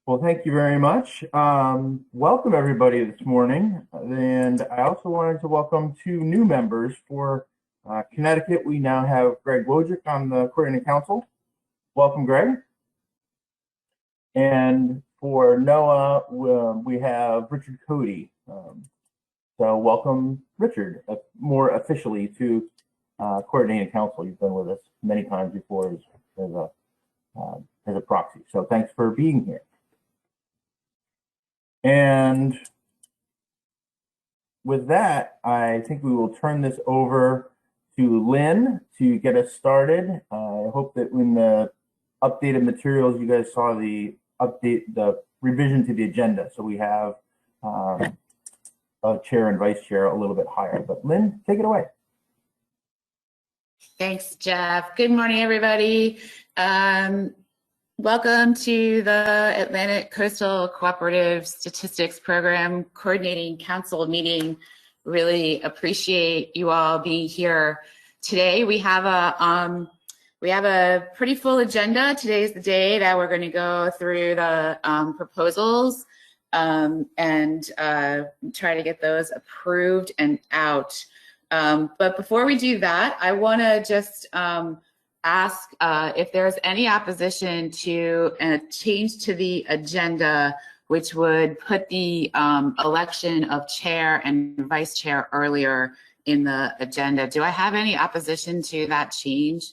Well, thank you very much. Welcome everybody this morning. And I also wanted to welcome two new members for Connecticut. We now have Greg Wojcik on the Coordinating Council. Welcome, Greg. And for NOAA, we have Richard Cody. So welcome, Richard, more officially to Coordinating Council. You've been with us many times before as a proxy. So thanks for being here. And with that, I think we will turn this over to Lynn to get us started. I hope that in the updated materials, you guys saw the revision to the agenda. So we have a chair and vice chair a little bit higher. But Lynn, take it away. Thanks, Jeff. Good morning, everybody. Welcome to the Atlantic Coastal Cooperative Statistics Program Coordinating Council meeting. Really appreciate you all being here today. We have a pretty full agenda. Today's the day that we're going to go through the proposals and try to get those approved and out. But before we do that, I want to just ask if there's any opposition to a change to the agenda, which would put the election of chair and vice chair earlier in the agenda. Do I have any opposition to that change?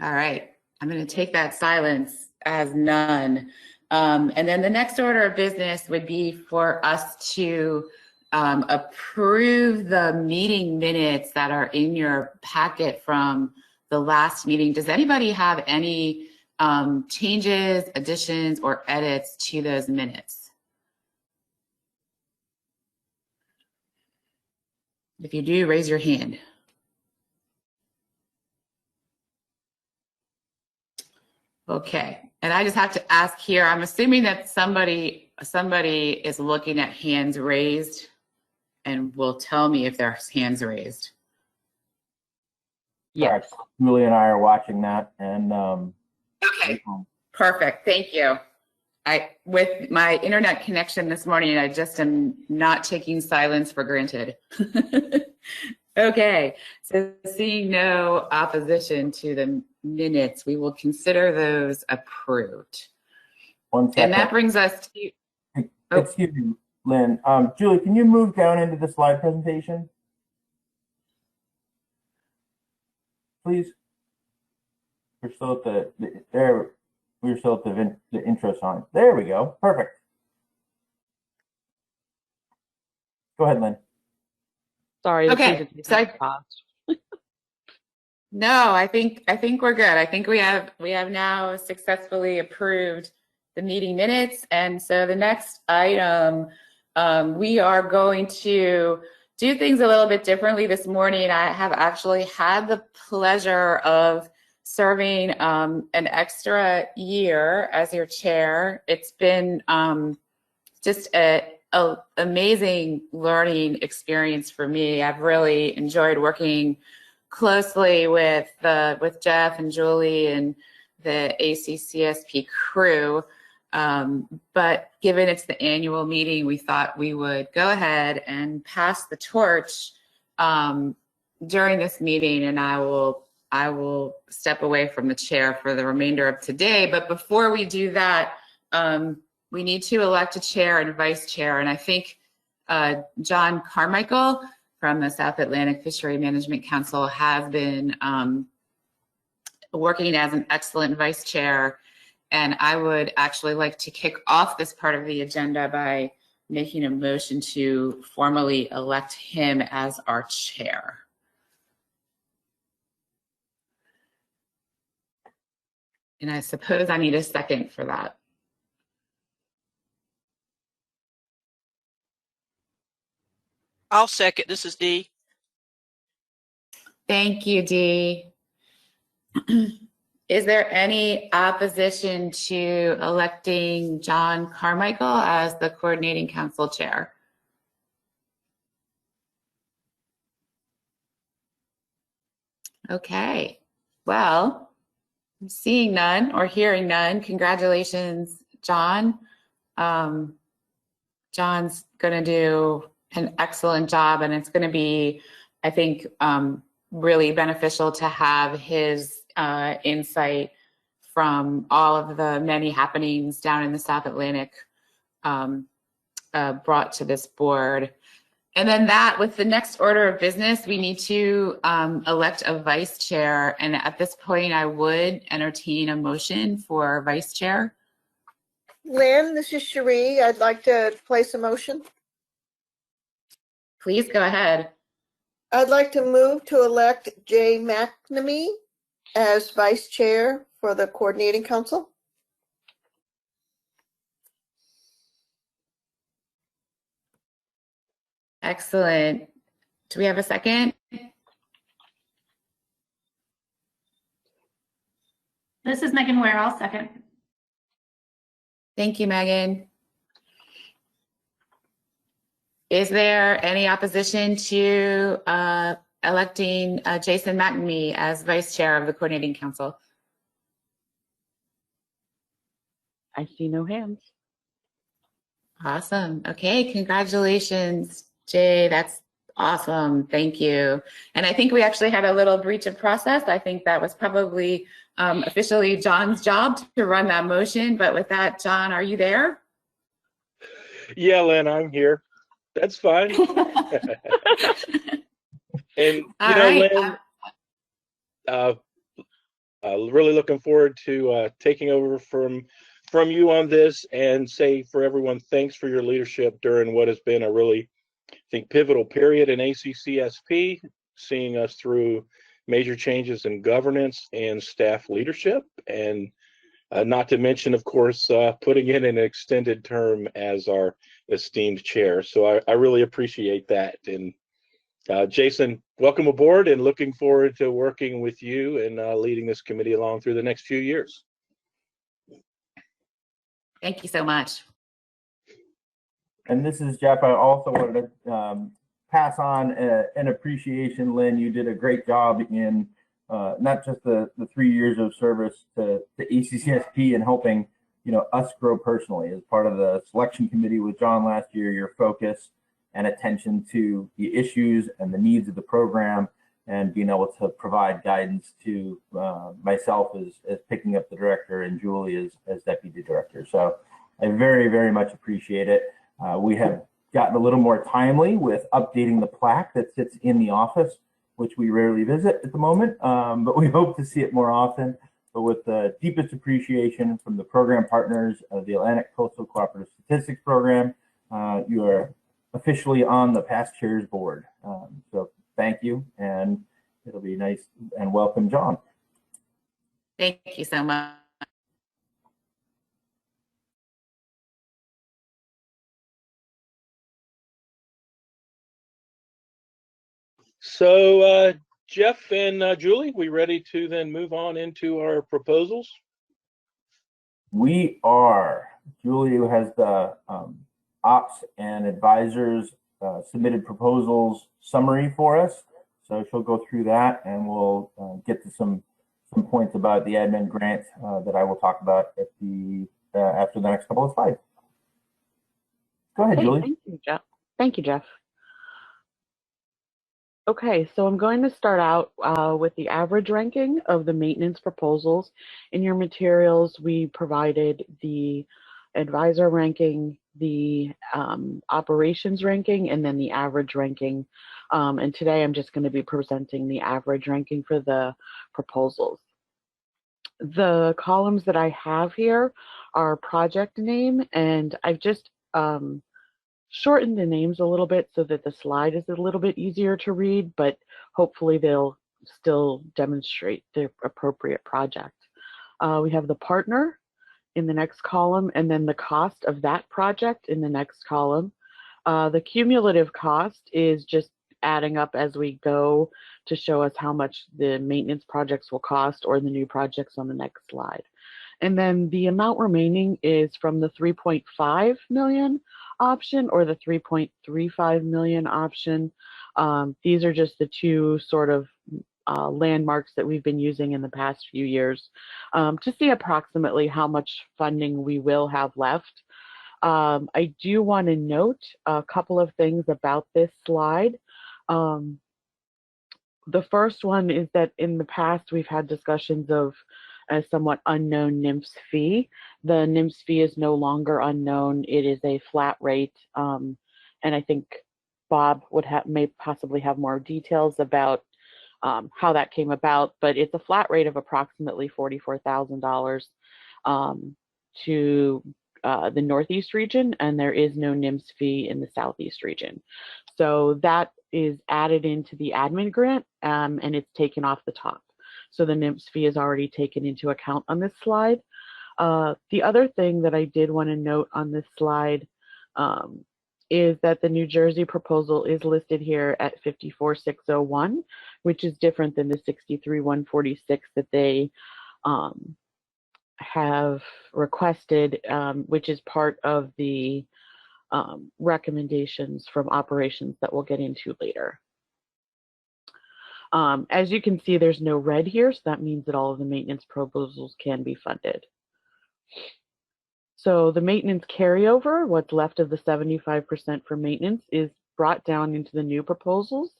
All right, I'm going to take that silence as none. And then the next order of business would be for us to approve the meeting minutes that are in your packet from the last meeting. Does anybody have any changes, additions, or edits to those minutes? If you do, raise your hand. Okay, and I just have to ask here, I'm assuming that somebody is looking at hands raised and will tell me if there's hands raised. Yes. Julie and I are watching that. And okay, perfect. Thank you. With my internet connection this morning, I just am not taking silence for granted. Okay, so seeing no opposition to the minutes, we will consider those approved. 1 second. And that brings us to... Excuse me, Lynn. Julie, can you move down into the slide presentation? Please. We're still at we're still at the intro song. There we go. Perfect. Go ahead, Lynn. Sorry. Okay. No, I think we're good. I think we have now successfully approved the meeting minutes, and so the next item, we are going to do things a little bit differently this morning. I have actually had the pleasure of serving an extra year as your chair. It's been just an amazing learning experience for me. I've really enjoyed working closely with Jeff and Julie and the ACCSP crew. But given it's the annual meeting, we thought we would go ahead and pass the torch during this meeting, and I will step away from the chair for the remainder of today. But before we do that, we need to elect a chair and a vice chair, and I think John Carmichael from the South Atlantic Fishery Management Council has been working as an excellent vice chair. And I would actually like to kick off this part of the agenda by making a motion to formally elect him as our chair. And I suppose I need a second for that. I'll second. This is Dee. Thank you, Dee. Is there any opposition to electing John Carmichael as the Coordinating Council Chair? Okay, well, seeing none or hearing none, congratulations, John. John's going to do an excellent job, and it's going to be, I think, really beneficial to have his insight from all of the many happenings down in the South Atlantic brought to this board. And then that, with the next order of business, we need to elect a vice chair. And at this point, I would entertain a motion for vice chair. Lynn, this is Cherie. I'd like to place a motion. Please go ahead. I'd like to move to elect Jay McNamee as vice chair for the coordinating council. Excellent. Do we have a second? This is Megan Ware. I'll second. Thank you, Megan. Is there any opposition to electing Jason McNamee as vice chair of the coordinating council? I see no hands. Awesome. Okay, congratulations, Jay. That's awesome. Thank you. And I think we actually had a little breach of process. I think that was probably officially John's job to run that motion. But with that, John, are you there? Yeah, Lynn, I'm here. That's fine. And All right. Lynn, really looking forward to taking over from you on this, and say for everyone, thanks for your leadership during what has been a really, I think, pivotal period in ACCSP, seeing us through major changes in governance and staff leadership, and not to mention, of course, putting in an extended term as our esteemed chair. So I really appreciate that. And Jason, welcome aboard, and looking forward to working with you and leading this committee along through the next few years. Thank you so much. And this is Jeff. I also wanted to pass on an appreciation, Lynn. You did a great job in not just the 3 years of service to ACCSP and helping us grow personally as part of the selection committee with John last year. Your focus and attention to the issues and the needs of the program, and being able to provide guidance to myself as picking up the director, and Julie as deputy director. So I very, very much appreciate it. We have gotten a little more timely with updating the plaque that sits in the office, which we rarely visit at the moment, but we hope to see it more often. But with the deepest appreciation from the program partners of the Atlantic Coastal Cooperative Statistics Program, you are officially on the past chairs board. So thank you, and it'll be nice, and welcome, John. Thank you so much. So Jeff and Julie, we ready to then move on into our proposals? We are. Julie, who has the ops and advisors submitted proposals summary for us. So she'll go through that, and we'll get to some points about the admin grant that I will talk about at the after the next couple of slides. Go ahead, Julie. Thank you, Jeff. Thank you, Jeff. Okay, so I'm going to start out with the average ranking of the maintenance proposals. In your materials, we provided the advisor ranking, the operations ranking, and then the average ranking. And today I'm just going to be presenting the average ranking for the proposals. The columns that I have here are project name, and I've just shortened the names a little bit so that the slide is a little bit easier to read, but hopefully they'll still demonstrate the appropriate project. We have the partner in the next column, and then the cost of that project in the next column. The cumulative cost is just adding up as we go to show us how much the maintenance projects will cost, or the new projects on the next slide. And then the amount remaining is from the 3.5 million option or the 3.35 million option. These are just the two sort of landmarks that we've been using in the past few years to see approximately how much funding we will have left. I do want to note a couple of things about this slide. The first one is that in the past we've had discussions of a somewhat unknown NIMS fee. The NIMS fee is no longer unknown. It is a flat rate, and I think Bob may possibly have more details about how that came about, but it's a flat rate of approximately $44,000 to the Northeast region, and there is no NIMS fee in the Southeast region. So that is added into the admin grant, and it's taken off the top. So the NIMS fee is already taken into account on this slide. The other thing that I did want to note on this slide is that the New Jersey proposal is listed here at 54,601, which is different than the 63,146 that they have requested, which is part of the recommendations from operations that we'll get into later. As you can see, there's no red here, so that means that all of the maintenance proposals can be funded. So the maintenance carryover, what's left of the 75% for maintenance, is brought down into the new proposals.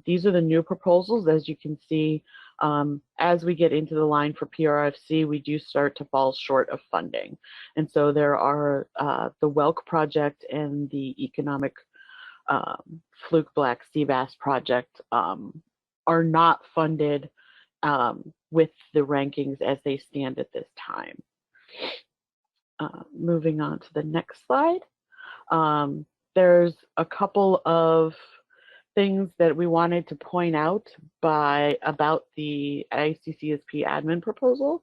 These are the new proposals. As you can see, as we get into the line for PRFC, we do start to fall short of funding. And so there are the Welk project and the economic fluke black sea bass project are not funded with the rankings as they stand at this time. Moving on to the next slide. There's a couple of things that we wanted to point out about the ACCSP admin proposal.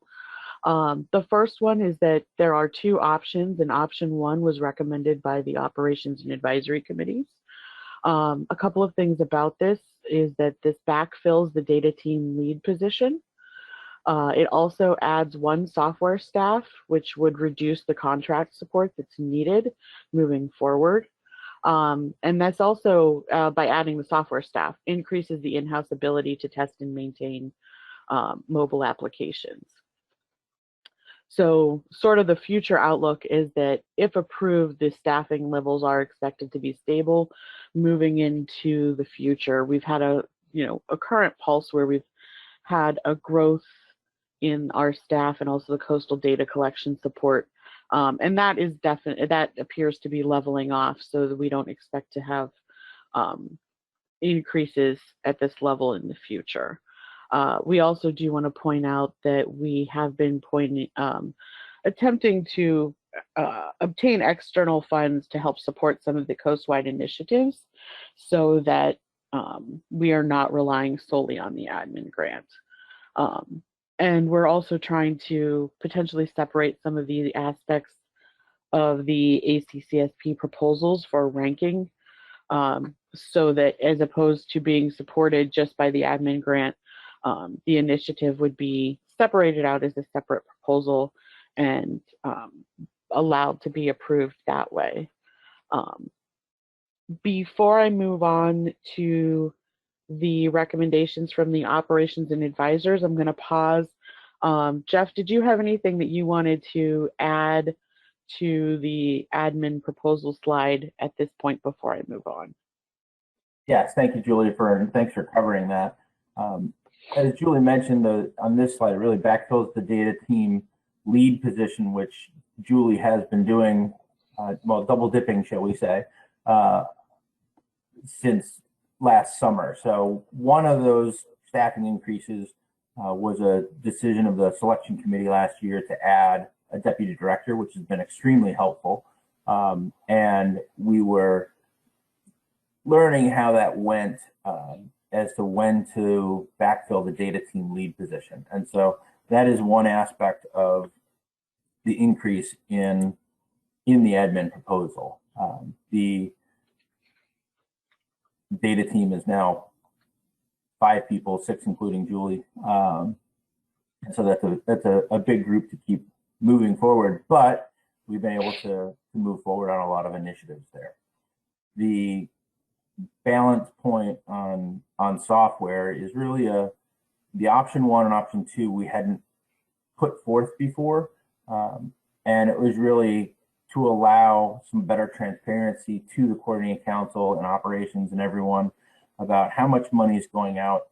The first one is that there are two options, and option one was recommended by the operations and advisory committees. A couple of things about this is that this backfills the data team lead position. It also adds one software staff, which would reduce the contract support that's needed moving forward. And that's also, by adding the software staff, increases the in-house ability to test and maintain mobile applications. So sort of the future outlook is that if approved, the staffing levels are expected to be stable moving into the future. We've had a current pulse where we've had a growth in our staff and also the coastal data collection support. And that is that appears to be leveling off, so that we don't expect to have increases at this level in the future. We also do want to point out that we have been attempting to obtain external funds to help support some of the coastwide initiatives, so that we are not relying solely on the admin grant. And we're also trying to potentially separate some of the aspects of the ACCSP proposals for ranking, so that as opposed to being supported just by the admin grant, the initiative would be separated out as a separate proposal and allowed to be approved that way. Before I move on to the recommendations from the operations and advisors, I'm going to pause. Jeff, did you have anything that you wanted to add to the admin proposal slide at this point before I move on? Yes, thank you, Julie, and thanks for covering that. As Julie mentioned, on this slide, it really backfills the data team lead position, which Julie has been doing, well, double dipping, shall we say, since last summer. So one of those staffing increases was a decision of the selection committee last year to add a deputy director, which has been extremely helpful. And we were learning how that went as to when to backfill the data team lead position. And so that is one aspect of the increase in the admin proposal. The data team is now 5 people, 6 including Julie. And so that's a big group to keep moving forward, but we've been able to move forward on a lot of initiatives there. The balance point on software is really the option 1 and option 2 we hadn't put forth before, and it was really to allow some better transparency to the coordinating council and operations and everyone about how much money is going out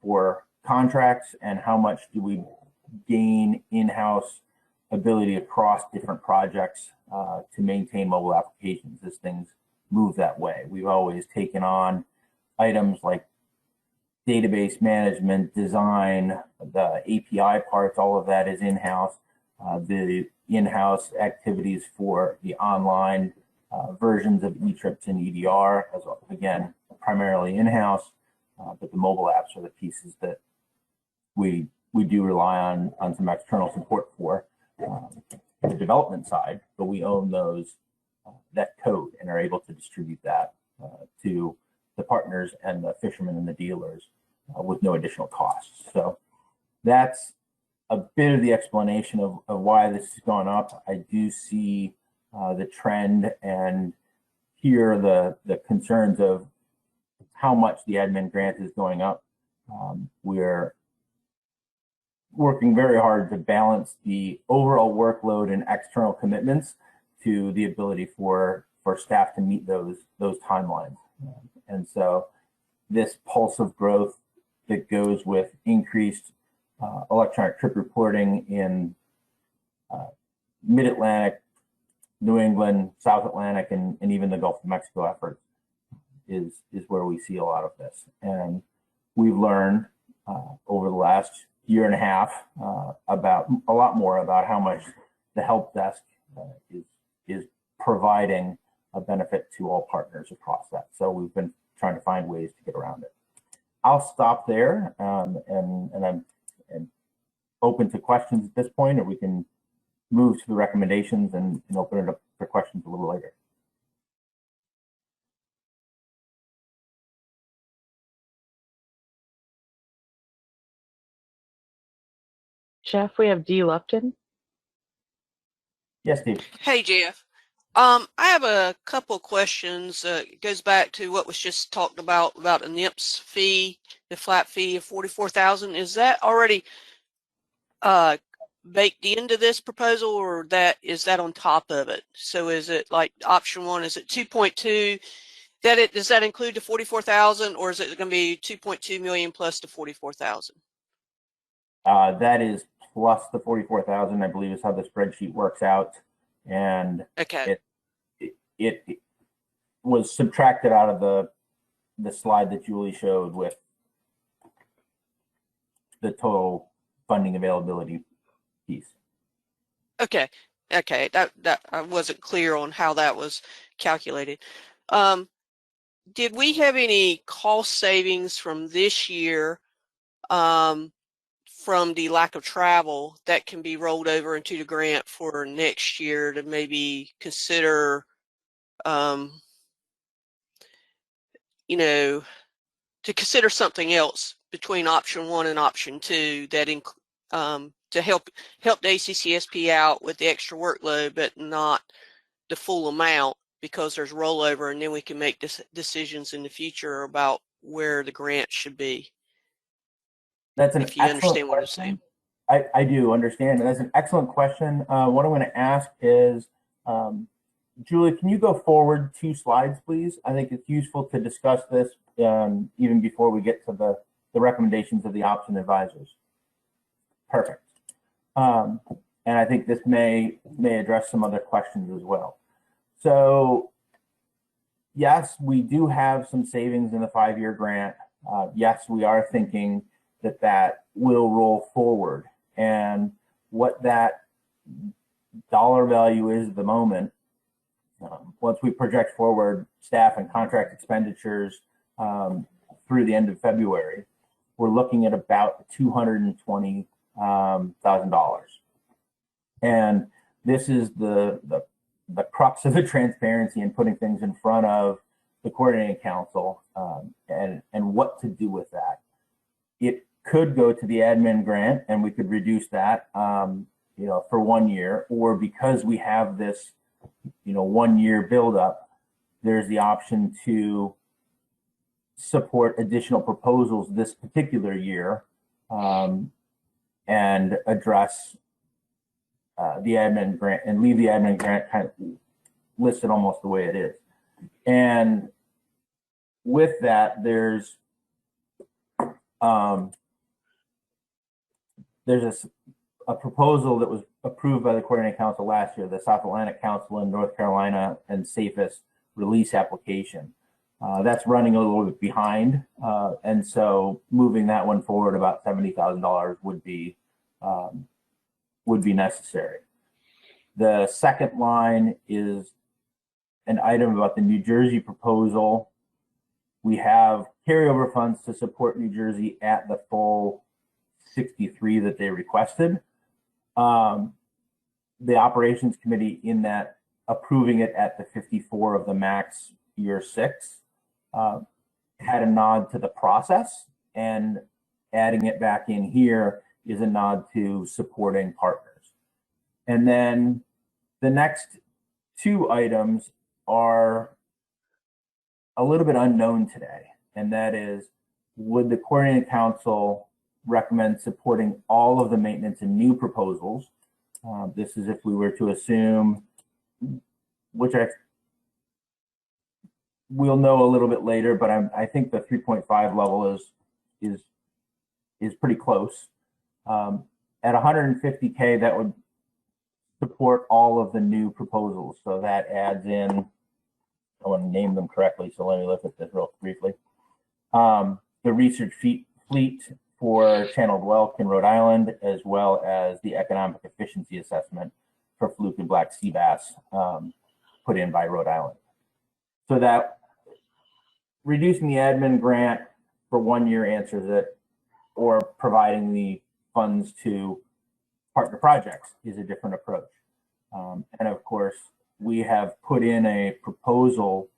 for contracts and how much do we gain in-house ability across different projects to maintain mobile applications as things move that way. We've always taken on items like database management, design, the API parts, all of that is in-house. The in-house activities for the online versions of eTrips and EDR, as well, again, primarily in-house, but the mobile apps are the pieces that we do rely on some external support for the development side, but we own that code and are able to distribute that to the partners and the fishermen and the dealers with no additional costs. So that's a bit of the explanation of why this has gone up. I do see the trend and hear the concerns of how much the admin grant is going up. We're working very hard to balance the overall workload and external commitments to the ability for staff to meet those timelines. And so this pulse of growth that goes with increased electronic trip reporting in Mid-Atlantic, New England, South Atlantic, and even the Gulf of Mexico efforts is where we see a lot of this. And we've learned over the last year and a half about a lot more about how much the help desk is providing a benefit to all partners across that. So we've been trying to find ways to get around it. I'll stop there, and I'm open to questions at this point, or we can move to the recommendations and open it up for questions a little later. Jeff, we have Dee Lupton. Yes, Steve. Hey, Jeff. I have a couple questions. It goes back to what was just talked about a NIPS fee, the flat fee of $44,000. Is that already baked into this proposal, or is that on top of it? So is it like option 1? Is it 2.2? Does that include the $44,000, or is it going to be 2.2 million plus the $44,000? That is plus the 44,000, I believe, is how the spreadsheet works out, and okay. It was subtracted out of the slide that Julie showed with the total funding availability piece. Okay. That I wasn't clear on how that was calculated. Did we have any cost savings from this year from the lack of travel that can be rolled over into the grant for next year to maybe consider, to consider something else between option 1 and option 2 that to help the ACCSP out with the extra workload, but not the full amount, because there's rollover, and then we can make decisions in the future about where the grant should be. That's an if you understand what I'm saying. I do understand. That's an excellent question. What I'm going to ask is, Julie, can you go forward 2 slides, please? I think it's useful to discuss this even before we get to the recommendations of the option advisors. Perfect. And I think this may address some other questions as well. So yes, we do have some savings in the 5-year grant. Yes, we are thinking that will roll forward. And what that dollar value is at the moment, once we project forward staff and contract expenditures through the end of February, we're looking at about $220,000. And this is the crux of the transparency and putting things in front of the coordinating council and what to do with that. It could go to the admin grant, and we could reduce that, for 1 year, or because we have this, 1 year buildup, there's the option to support additional proposals this particular year and address the admin grant and leave the admin grant kind of listed almost the way it is. And with that, there's a proposal that was approved by the Coordinating Council last year, the South Atlantic Council in North Carolina and SAFES release application. That's running a little bit behind, and so moving that one forward about $70,000 would be necessary. The second line is an item about the New Jersey proposal. We have carryover funds to support New Jersey at the full 63 that they requested. The operations committee in that approving it at the 54 of the max year 6 had a nod to the process, and adding it back in here is a nod to supporting partners. And then the next two items are a little bit unknown today, and that is, would the Coordinating Council recommend supporting all of the maintenance and new proposals? This is if we were to assume, which we'll know a little bit later, but I think the 3.5 level is pretty close. At 150K, that would support all of the new proposals. So that adds in, I want to name them correctly, so let me look at this real briefly. The research fleet for channeled whelk in Rhode Island, as well as the economic efficiency assessment for fluke and black sea bass put in by Rhode Island. So that reducing the admin grant for 1 year answers it, or providing the funds to partner projects is a different approach. And of course, we have put in a proposal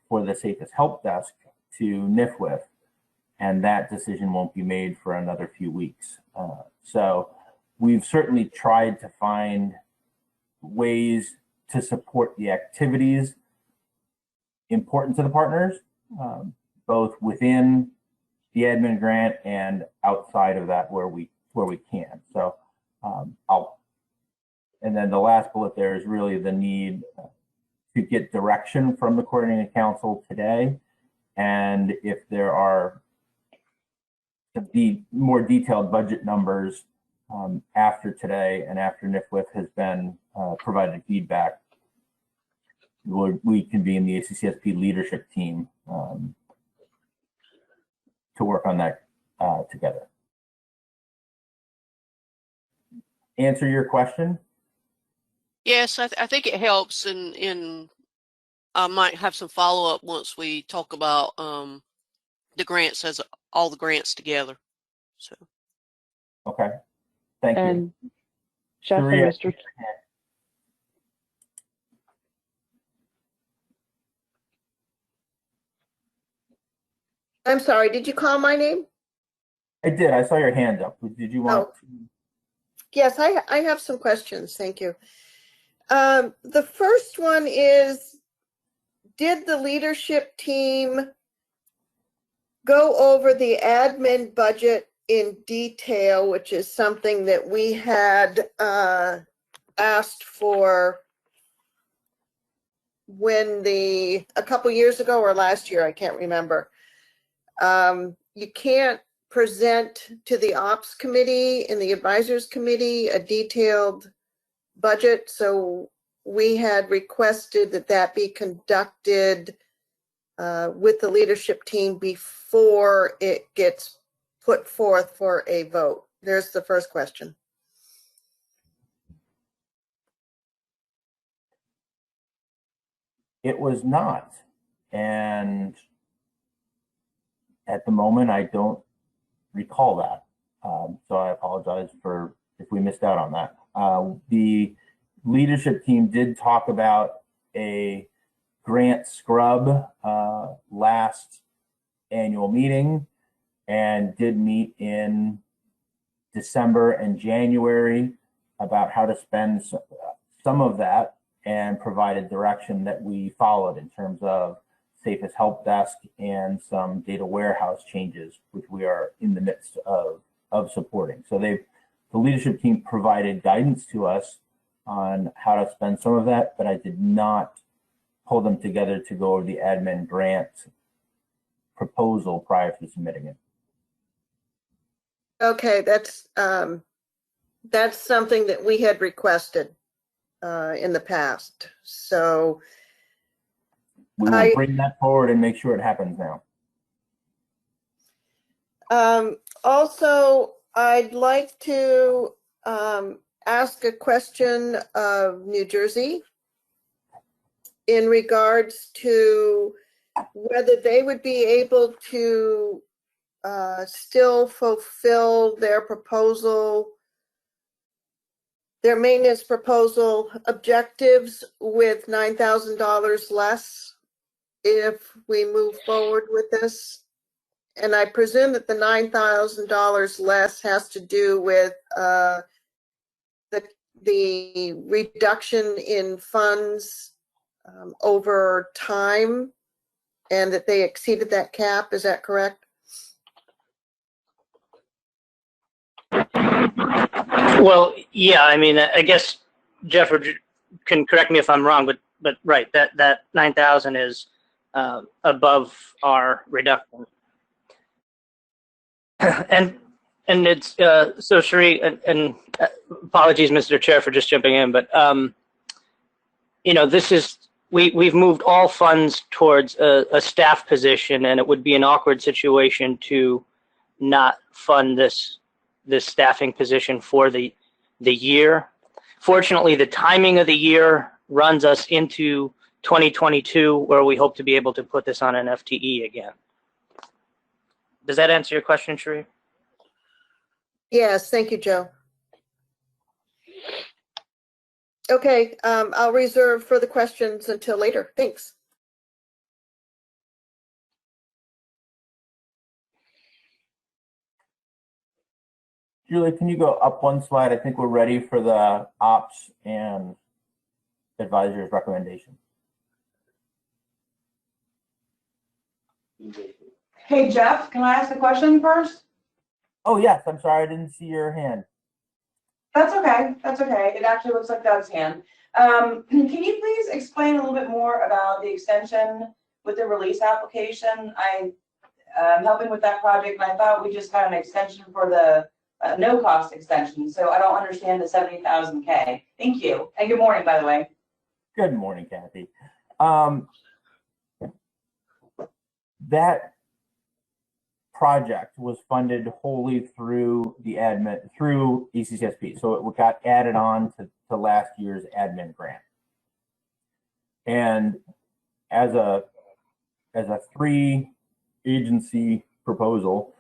for the SAFES help desk to NIFWIF, and that decision won't be made for another few weeks. So we've certainly tried to find ways to support the activities important to the partners, both within the admin grant and outside of that where we can. So and then the last bullet there is really the need to get direction from the Coordinating Council today, and if there are the more detailed budget numbers after today and after NIFWIF has been provided feedback, we convene the ACCSP leadership team to work on that together. Answer your question? Yes, I think it helps, and I might have some follow-up once we talk about the grants as all the grants together. So. Okay, thank you. And Chef and Sharia. Mr. I'm sorry, did you call my name? I did. I saw your hand up. Did you want? Yes, I have some questions. Thank you. The first one is, did the leadership team go over the admin budget in detail, which is something that we had asked for when a couple years ago or last year, I can't remember. You can't present to the ops committee and the advisors committee a detailed budget, so we had requested that be conducted with the leadership team before it gets put forth for a vote. There's the first question. It was not, and at the moment I don't recall that, so I apologize for if we missed out on that. The leadership team did talk about a grant scrub last annual meeting, and did meet in December and January about how to spend some of that, and provided direction that we followed in terms of Safest Help Desk and some data warehouse changes, which we are in the midst of supporting. So the leadership team provided guidance to us on how to spend some of that, but I did not pull them together to go over the admin grant proposal prior to submitting it. Okay, that's something that we had requested in the past. So We will bring that forward and make sure it happens now. Also, I'd like to ask a question of New Jersey in regards to whether they would be able to still fulfill their proposal, their maintenance proposal objectives with $9,000 less if we move forward with this. And I presume that the $9,000 less has to do with the reduction in funds over time, and that they exceeded that cap. Is that correct? Well, yeah, I mean, I guess Jeff can correct me if I'm wrong, but right, that 9,000 is above our reduction. And it's so Sheree, and apologies, Mr. Chair, for just jumping in, but you know, this is we've moved all funds towards a staff position, and it would be an awkward situation to not fund this staffing position for the year. Fortunately, the timing of the year runs us into 2022, where we hope to be able to put this on an FTE again. Does that answer your question, Sheree? Yes, thank you, Joe. Okay, I'll reserve further questions until later. Thanks. Julie, can you go up one slide? I think we're ready for the ops and advisors recommendation. Hey, Jeff, can I ask a question first? Oh, yes. I'm sorry. I didn't see your hand. That's okay. That's okay. It actually looks like Doug's hand. Can you please explain a little bit more about the extension with the release application? I'm helping with that project, and I thought we just got an extension for the no-cost extension, so I don't understand the 70,000K. Thank you. And good morning, by the way. Good morning, Kathy. That project was funded wholly through the admin, through ACCSP. So it got added on to last year's admin grant. And as a 3-agency proposal,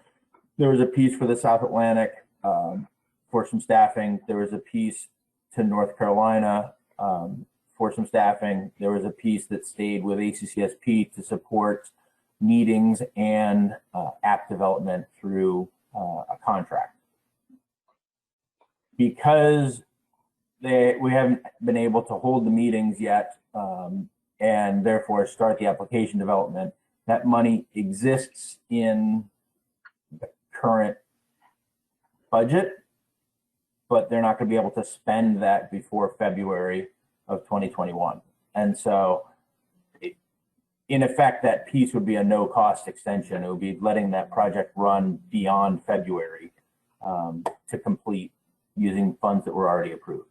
there was a piece for the South Atlantic for some staffing. There was a piece to North Carolina for some staffing. There was a piece that stayed with ACCSP to support meetings and app development through a contract. Because we haven't been able to hold the meetings yet and therefore start the application development, that money exists in the current budget, but they're not going to be able to spend that before February of 2021. And so in effect, that piece would be a no-cost extension. It would be letting that project run beyond February to complete using funds that were already approved.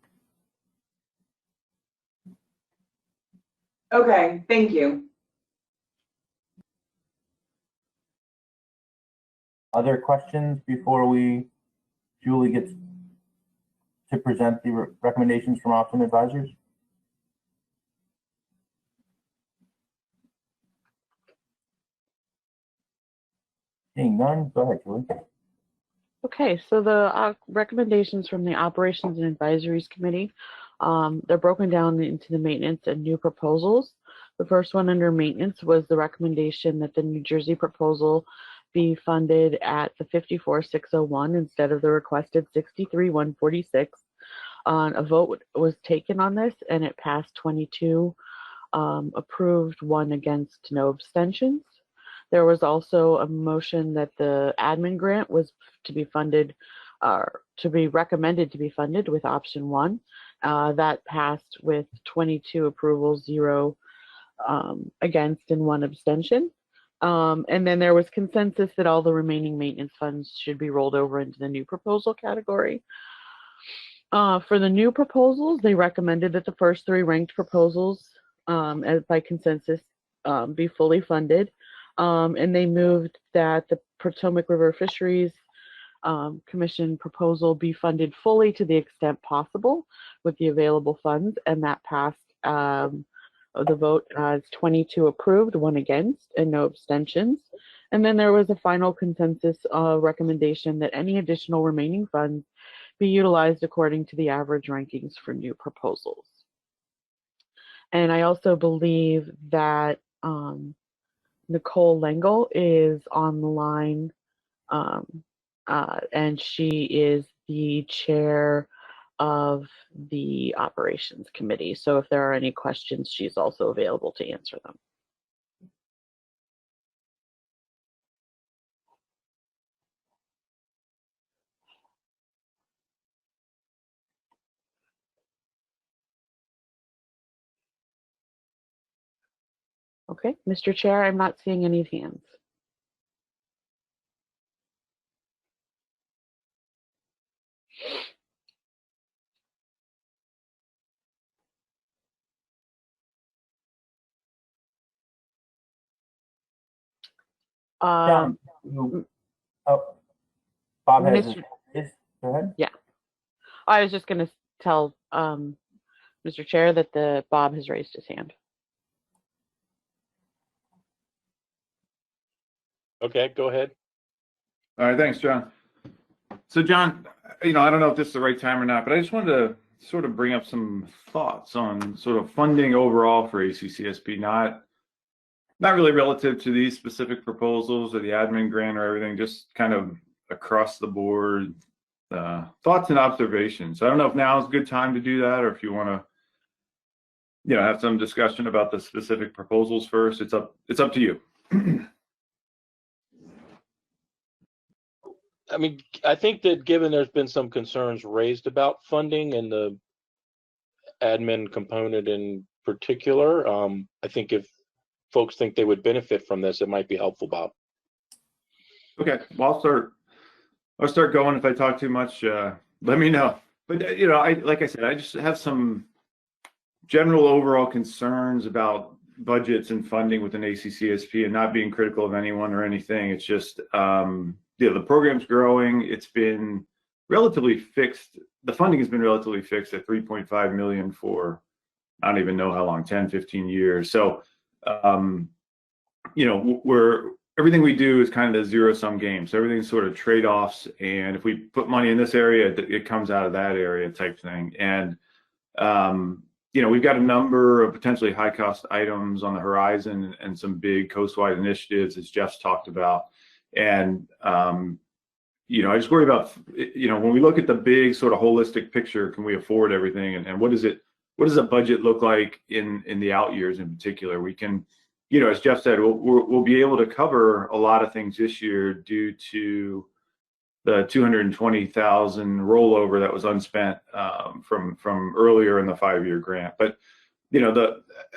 Okay, thank you. Other questions before Julie gets to present the recommendations from ops and advisors? Seeing none, go ahead, Julie. Okay, so the recommendations from the Operations and Advisories Committee, they're broken down into the maintenance and new proposals. The first one under maintenance was the recommendation that the New Jersey proposal be funded at the 54,601 instead of the requested 63,146. A vote was taken on this and it passed 22 approved, 1 against, no abstentions. There was also a motion that the admin grant was to be funded, to be recommended to be funded with option 1. That passed with 22 approvals, 0 against, and 1 abstention. And then there was consensus that all the remaining maintenance funds should be rolled over into the new proposal category. For the new proposals, they recommended that the first 3 ranked proposals by consensus be fully funded. And they moved that the Potomac River Fisheries Commission proposal be funded fully to the extent possible with the available funds, and that passed the vote as 22 approved, 1 against, and no abstentions. And then there was a final consensus recommendation that any additional remaining funds be utilized according to the average rankings for new proposals. And I also believe that Nicole Lengel is on the line, and she is the chair of the operations committee. So if there are any questions, she's also available to answer them. Okay, Mr. Chair, I'm not seeing any hands. John, oh, Bob has his, go ahead. Yeah, I was just going to tell Mr. Chair that Bob has raised his hand. Okay, go ahead. All right, thanks, John. So, John, I don't know if this is the right time or not, but I just wanted to sort of bring up some thoughts on sort of funding overall for ACCSP, not really relative to these specific proposals or the admin grant or everything, just kind of across the board thoughts and observations. I don't know if now is a good time to do that, or if you want to, have some discussion about the specific proposals first. It's up to you. I mean, I think that given there's been some concerns raised about funding and the admin component in particular, I think if folks think they would benefit from this, it might be helpful, Bob. Okay, well, I'll start going. If I talk too much, let me know. But like I said, I just have some general overall concerns about budgets and funding within ACCSP, and not being critical of anyone or anything. It's just the program's growing. It's been relatively fixed. The funding has been relatively fixed at $3.5 million for, I don't even know how long, 10, 15 years. So, everything we do is kind of a zero-sum game. So everything's sort of trade-offs. And if we put money in this area, it comes out of that area type thing. And, we've got a number of potentially high-cost items on the horizon and some big coast-wide initiatives, as Jeff's talked about. And, I just worry about, when we look at the big sort of holistic picture, can we afford everything? And what does a budget look like in the out years in particular? We can, as Jeff said, we'll be able to cover a lot of things this year due to the $220,000 rollover that was unspent from earlier in the 5-year grant. But,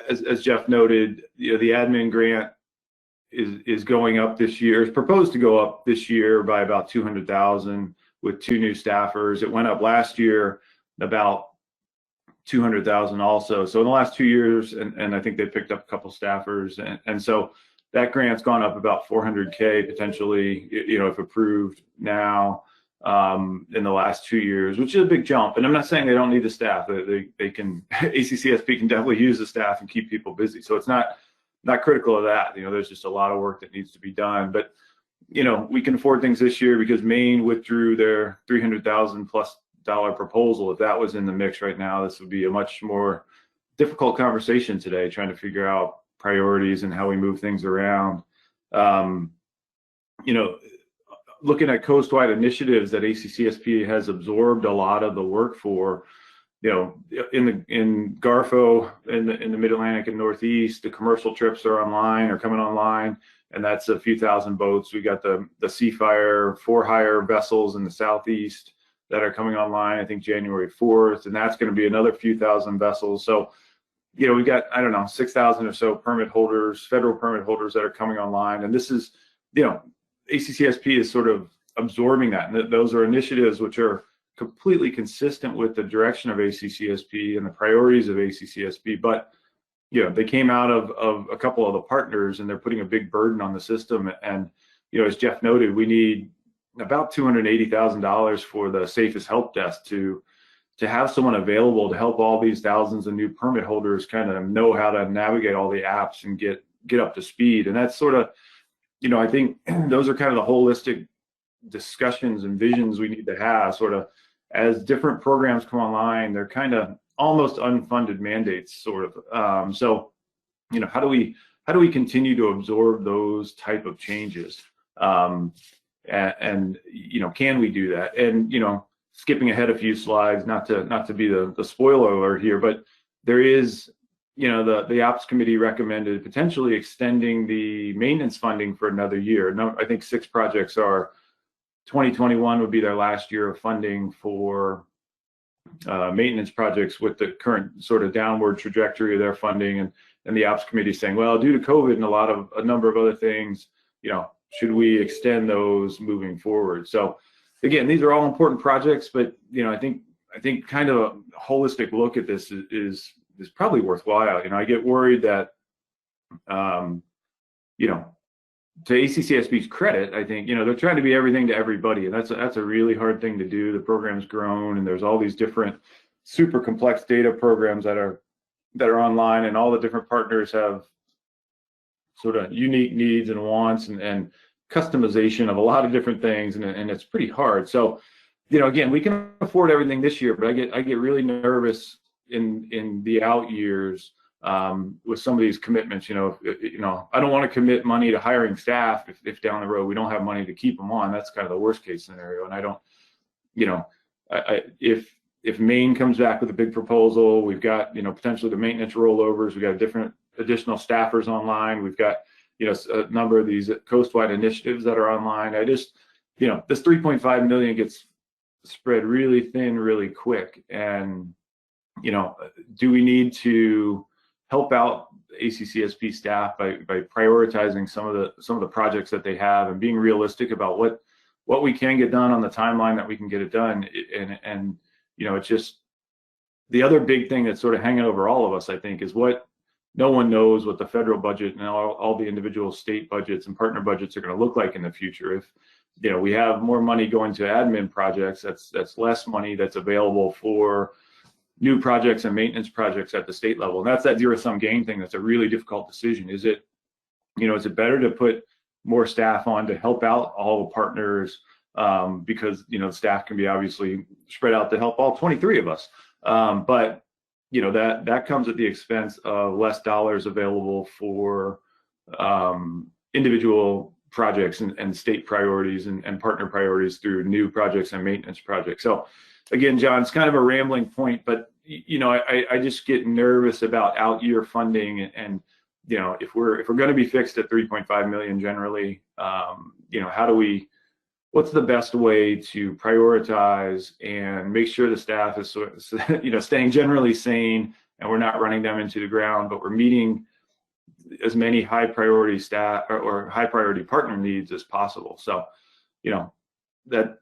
as Jeff noted, the admin grant is going up this year. It's proposed to go up this year by about $200,000 with 2 new staffers. It went up last year about $200,000 also. So in the last 2 years, and I think they picked up a couple staffers, and so that grant's gone up about $400K potentially, if approved now in the last 2 years, which is a big jump. And I'm not saying they don't need the staff. They can, ACCSP can definitely use the staff and keep people busy. So it's not critical of that. There's just a lot of work that needs to be done. But we can afford things this year because Maine withdrew their $300,000+ proposal. If that was in the mix right now, this would be a much more difficult conversation today, trying to figure out priorities and how we move things around. Looking at coast-wide initiatives that ACCSP has absorbed a lot of the work for, you know, in Garfo, in the Mid-Atlantic and Northeast, the commercial trips are coming online, and that's a few thousand boats. We got the Seafire for-hire vessels in the Southeast that are coming online, I think January 4th, and that's going to be another few thousand vessels. So, you know, we've got, I don't know, 6,000 or so permit holders, federal permit holders that are coming online. And this is, you know, ACCSP is sort of absorbing that. And those are initiatives which are completely consistent with the direction of ACCSP and the priorities of ACCSP. But, you know, they came out of a couple of the partners, and they're putting a big burden on the system. And, you know, as Jeff noted, we need about $280,000 for the safest help desk to have someone available to help all these thousands of new permit holders kind of know how to navigate all the apps and get up to speed. And that's sort of, you know, I think those are kind of the holistic discussions and visions we need to have sort of as different programs come online. They're kind of almost unfunded mandates sort of. So, you know, how do we continue to absorb those type of changes? And you know, can we do that? And, you know, skipping ahead a few slides, not to be the spoiler alert here, but there is, you know, the ops committee recommended potentially extending the maintenance funding for another year. No, I think 6 projects are 2021 would be their last year of funding for maintenance projects with the current sort of downward trajectory of their funding, and the ops committee saying, well, due to COVID and a number of other things, you know, should we extend those moving forward? So again, these are all important projects, but, you know, I think kind of a holistic look at this is probably worthwhile. You know, I get worried that, you know, to ACCSP's credit, I think, you know, they're trying to be everything to everybody, and that's a really hard thing to do. The program's grown, and there's all these different super complex data programs that are online, and all the different partners have sort of unique needs and wants and customization of a lot of different things, and it's pretty hard. So, you know, again, we can afford everything this year, but I get really nervous in the out years with some of these commitments. You know, I don't want to commit money to hiring staff if down the road we don't have money to keep them on. That's kind of the worst case scenario. And I don't, you know, if Maine comes back with a big proposal, we've got, you know, potentially the maintenance rollovers, we've got different additional staffers online, we've got, you know, a number of these coastwide initiatives that are online. I just, you know, this 3.5 million gets spread really thin really quick. And, you know, do we need to help out ACCSP staff by prioritizing some of the projects that they have and being realistic about what we can get done on the timeline that we can get it done? And you know, it's just the other big thing that's sort of hanging over all of us, I think, is what no one knows what the federal budget and all the individual state budgets and partner budgets are going to look like in the future. If, you know, we have more money going to admin projects, that's less money that's available for new projects and maintenance projects at the state level. And that's that zero-sum game thing. That's a really difficult decision. Is it, you know, is it better to put more staff on to help out all the partners, because, you know, staff can be obviously spread out to help all 23 of us. But, you know, that comes at the expense of less dollars available for individual projects and state priorities and partner priorities through new projects and maintenance projects. So again, John, it's kind of a rambling point, but, you know, I just get nervous about out year funding, and you know, if we're going to be fixed at 3.5 million generally, you know, what's the best way to prioritize and make sure the staff is, you know, staying generally sane, and we're not running them into the ground, but we're meeting as many high priority staff or high priority partner needs as possible. So, you know, that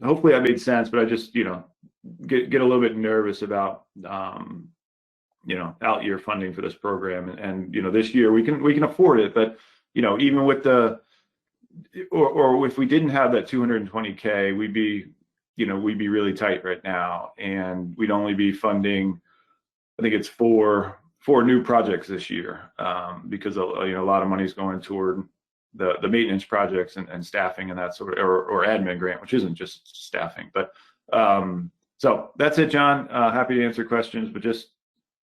hopefully that made sense, but I just, you know, get a little bit nervous about, you know, out year funding for this program. And, you know, this year we can afford it, but, you know, even with or if we didn't have that 220K, we'd be really tight right now, and we'd only be funding, I think it's four new projects this year, because, you know, a lot of money is going toward the maintenance projects and staffing and that sort of, or admin grant, which isn't just staffing. But so that's it, John. Happy to answer questions, but just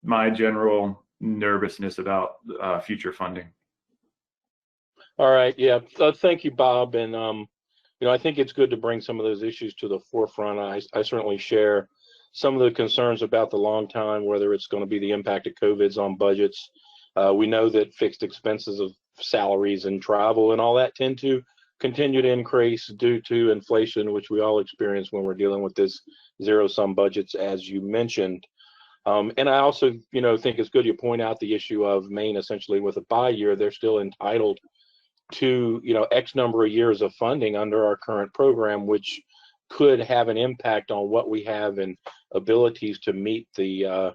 my general nervousness about future funding. All right. Yeah. Thank you, Bob. And, you know, I think it's good to bring some of those issues to the forefront. I certainly share some of the concerns about the long time, whether it's going to be the impact of COVID's on budgets. We know that fixed expenses of salaries and travel and all that tend to continue to increase due to inflation, which we all experience when we're dealing with this zero-sum budgets, as you mentioned. And I also, think it's good you point out the issue of Maine essentially with a bye year. They're still entitled to, X number of years of funding under our current program, which could have an impact on what we have and abilities to meet the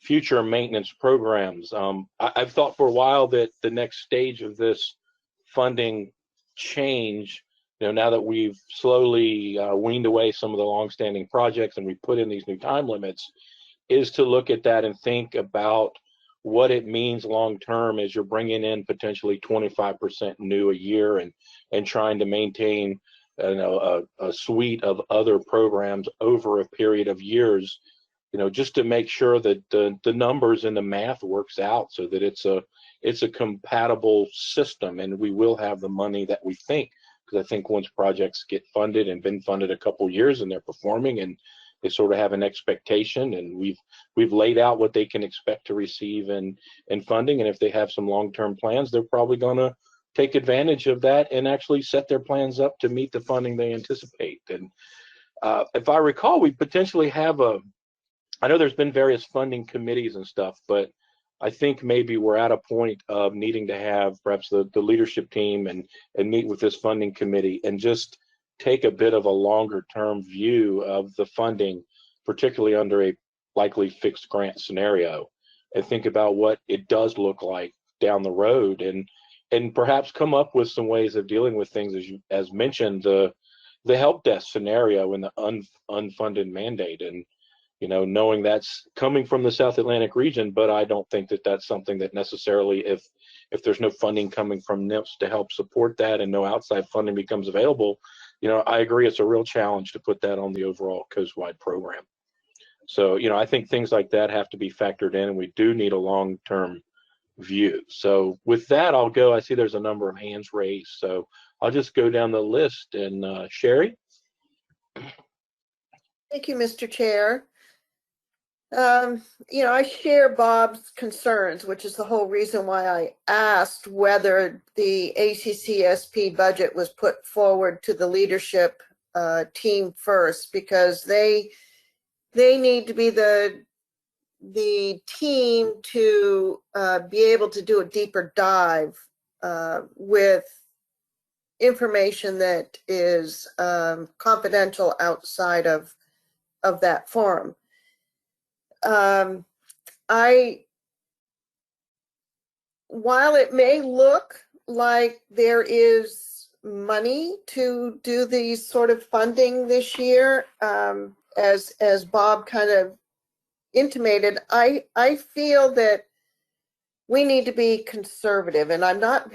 future maintenance programs. I've thought for a while that the next stage of this funding change, now that we've slowly weaned away some of the longstanding projects and we put in these new time limits, is to look at that and think about what it means long term as you're bringing in potentially 25% new a year and trying to maintain a suite of other programs over a period of years, just to make sure that the numbers and the math works out so that it's a compatible system, and we will have the money that we think, because I think once projects get funded and been funded a couple years and they're performing and they sort of have an expectation, and we've laid out what they can expect to receive in funding, and if they have some long-term plans, they're probably going to take advantage of that and actually set their plans up to meet the funding they anticipate. And if I recall, we potentially have I know there's been various funding committees and stuff, but I think maybe we're at a point of needing to have perhaps the leadership team and meet with this funding committee and just take a bit of a longer term view of the funding, particularly under a likely fixed grant scenario, and think about what it does look like down the road, and perhaps come up with some ways of dealing with things as mentioned, the help desk scenario and the unfunded mandate, and knowing that's coming from the South Atlantic region, but I don't think that that's something that necessarily, if there's no funding coming from NIPS to help support that and no outside funding becomes available, I agree it's a real challenge to put that on the overall coastwide program. So, I think things like that have to be factored in, and we do need a long-term view. So with that, I'll go. I see there's a number of hands raised, so I'll just go down the list. And Sherry? Thank you, Mr. Chair. I share Bob's concerns, which is the whole reason why I asked whether the ACCSP budget was put forward to the leadership team first, because they need to be the team to be able to do a deeper dive with information that is confidential outside of that forum. While it may look like there is money to do these sort of funding this year, as Bob kind of intimated, I feel that we need to be conservative, and I'm not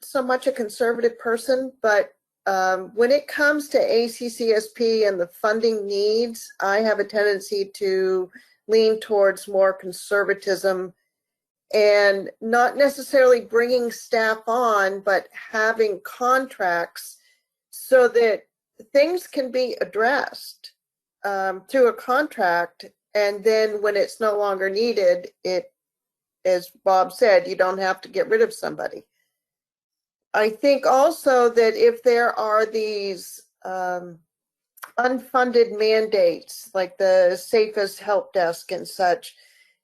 so much a conservative person, but when it comes to ACCSP and the funding needs, I have a tendency to lean towards more conservatism and not necessarily bringing staff on, but having contracts so that things can be addressed through a contract. And then when it's no longer needed, as Bob said, you don't have to get rid of somebody. I think also that if there are these unfunded mandates, like the safest help desk and such,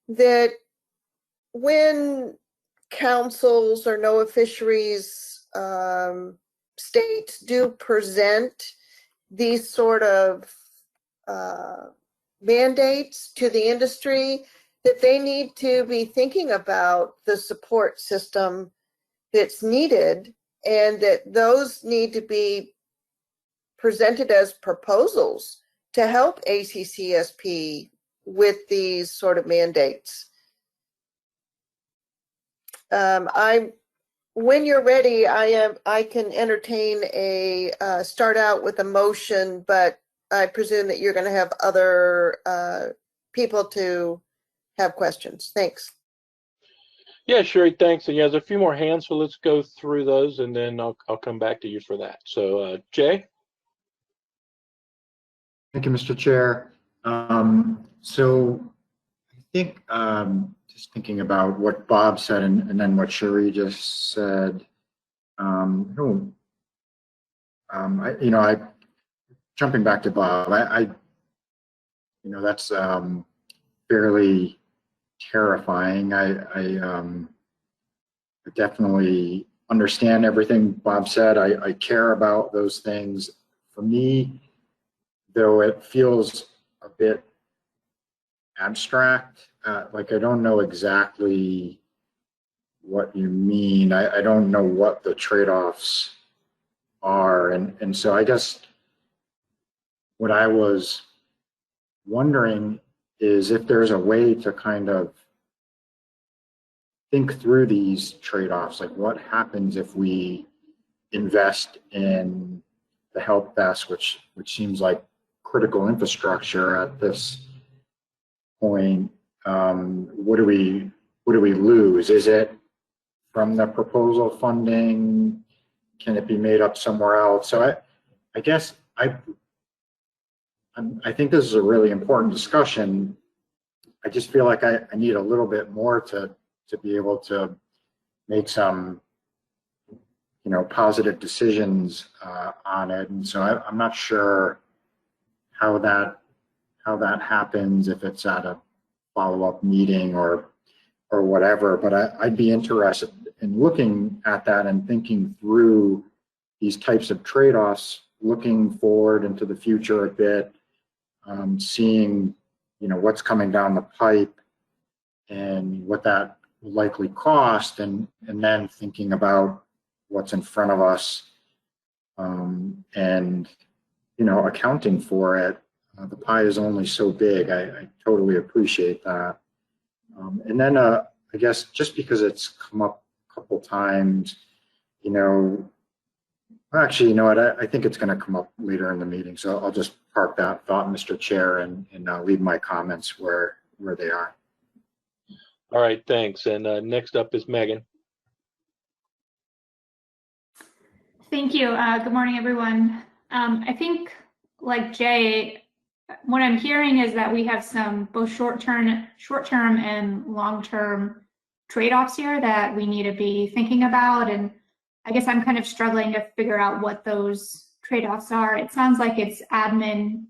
that when councils or NOAA fisheries states do present these sort of mandates to the industry, that they need to be thinking about the support system that's needed, and that those need to be presented as proposals to help ACCSP with these sort of mandates. When you're ready, I can entertain start out with a motion, but I presume that you're going to have other people to have questions. Thanks. Yeah, Sherry, thanks. And yeah, there's a few more hands, so let's go through those, and then I'll come back to you for that. So, Jay? Thank you, Mr. Chair. So I think just thinking about what Bob said and then what Cherie just said, jumping back to Bob, that's fairly terrifying. I definitely understand everything Bob said. I care about those things. For me, though, it feels a bit abstract. Like I don't know exactly what you mean. I don't know what the trade-offs are. And so I guess what I was wondering is if there's a way to kind of think through these trade-offs, like what happens if we invest in the help desk, which seems like critical infrastructure at this point. What do we lose? Is it from the proposal funding? Can it be made up somewhere else? So I guess I think this is a really important discussion. I just feel like I need a little bit more to be able to make some, positive decisions on it. And so I'm not sure how that happens, if it's at a follow-up meeting or whatever. But I'd be interested in looking at that and thinking through these types of trade-offs, looking forward into the future a bit, seeing what's coming down the pipe and what that will likely cost, and then thinking about what's in front of us, and accounting for it. The pie is only so big. I totally appreciate that. And then I guess just because it's come up a couple times, actually, you know what? I think it's going to come up later in the meeting, so I'll just park that thought, Mr. Chair, and leave my comments where they are. All right, thanks. And next up is Megan. Thank you. Good morning, everyone. I think, like Jay, what I'm hearing is that we have some both short-term and long-term trade-offs here that we need to be thinking about. And I guess I'm kind of struggling to figure out what those trade-offs are. It sounds like it's admin,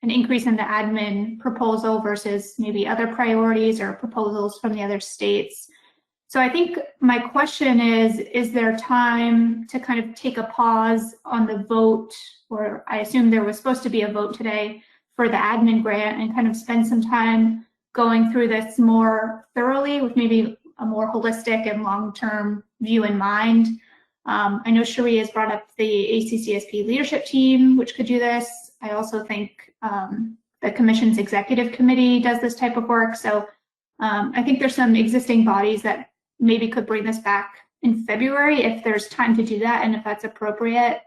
an increase in the admin proposal versus maybe other priorities or proposals from the other states. So I think my question is there time to kind of take a pause on the vote, or I assume there was supposed to be a vote today for the admin grant, and kind of spend some time going through this more thoroughly with maybe a more holistic and long-term view in mind? I know Cherie has brought up the ACCSP leadership team, which could do this. I also think the Commission's executive committee does this type of work. So I think there's some existing bodies that maybe could bring this back in February if there's time to do that and if that's appropriate.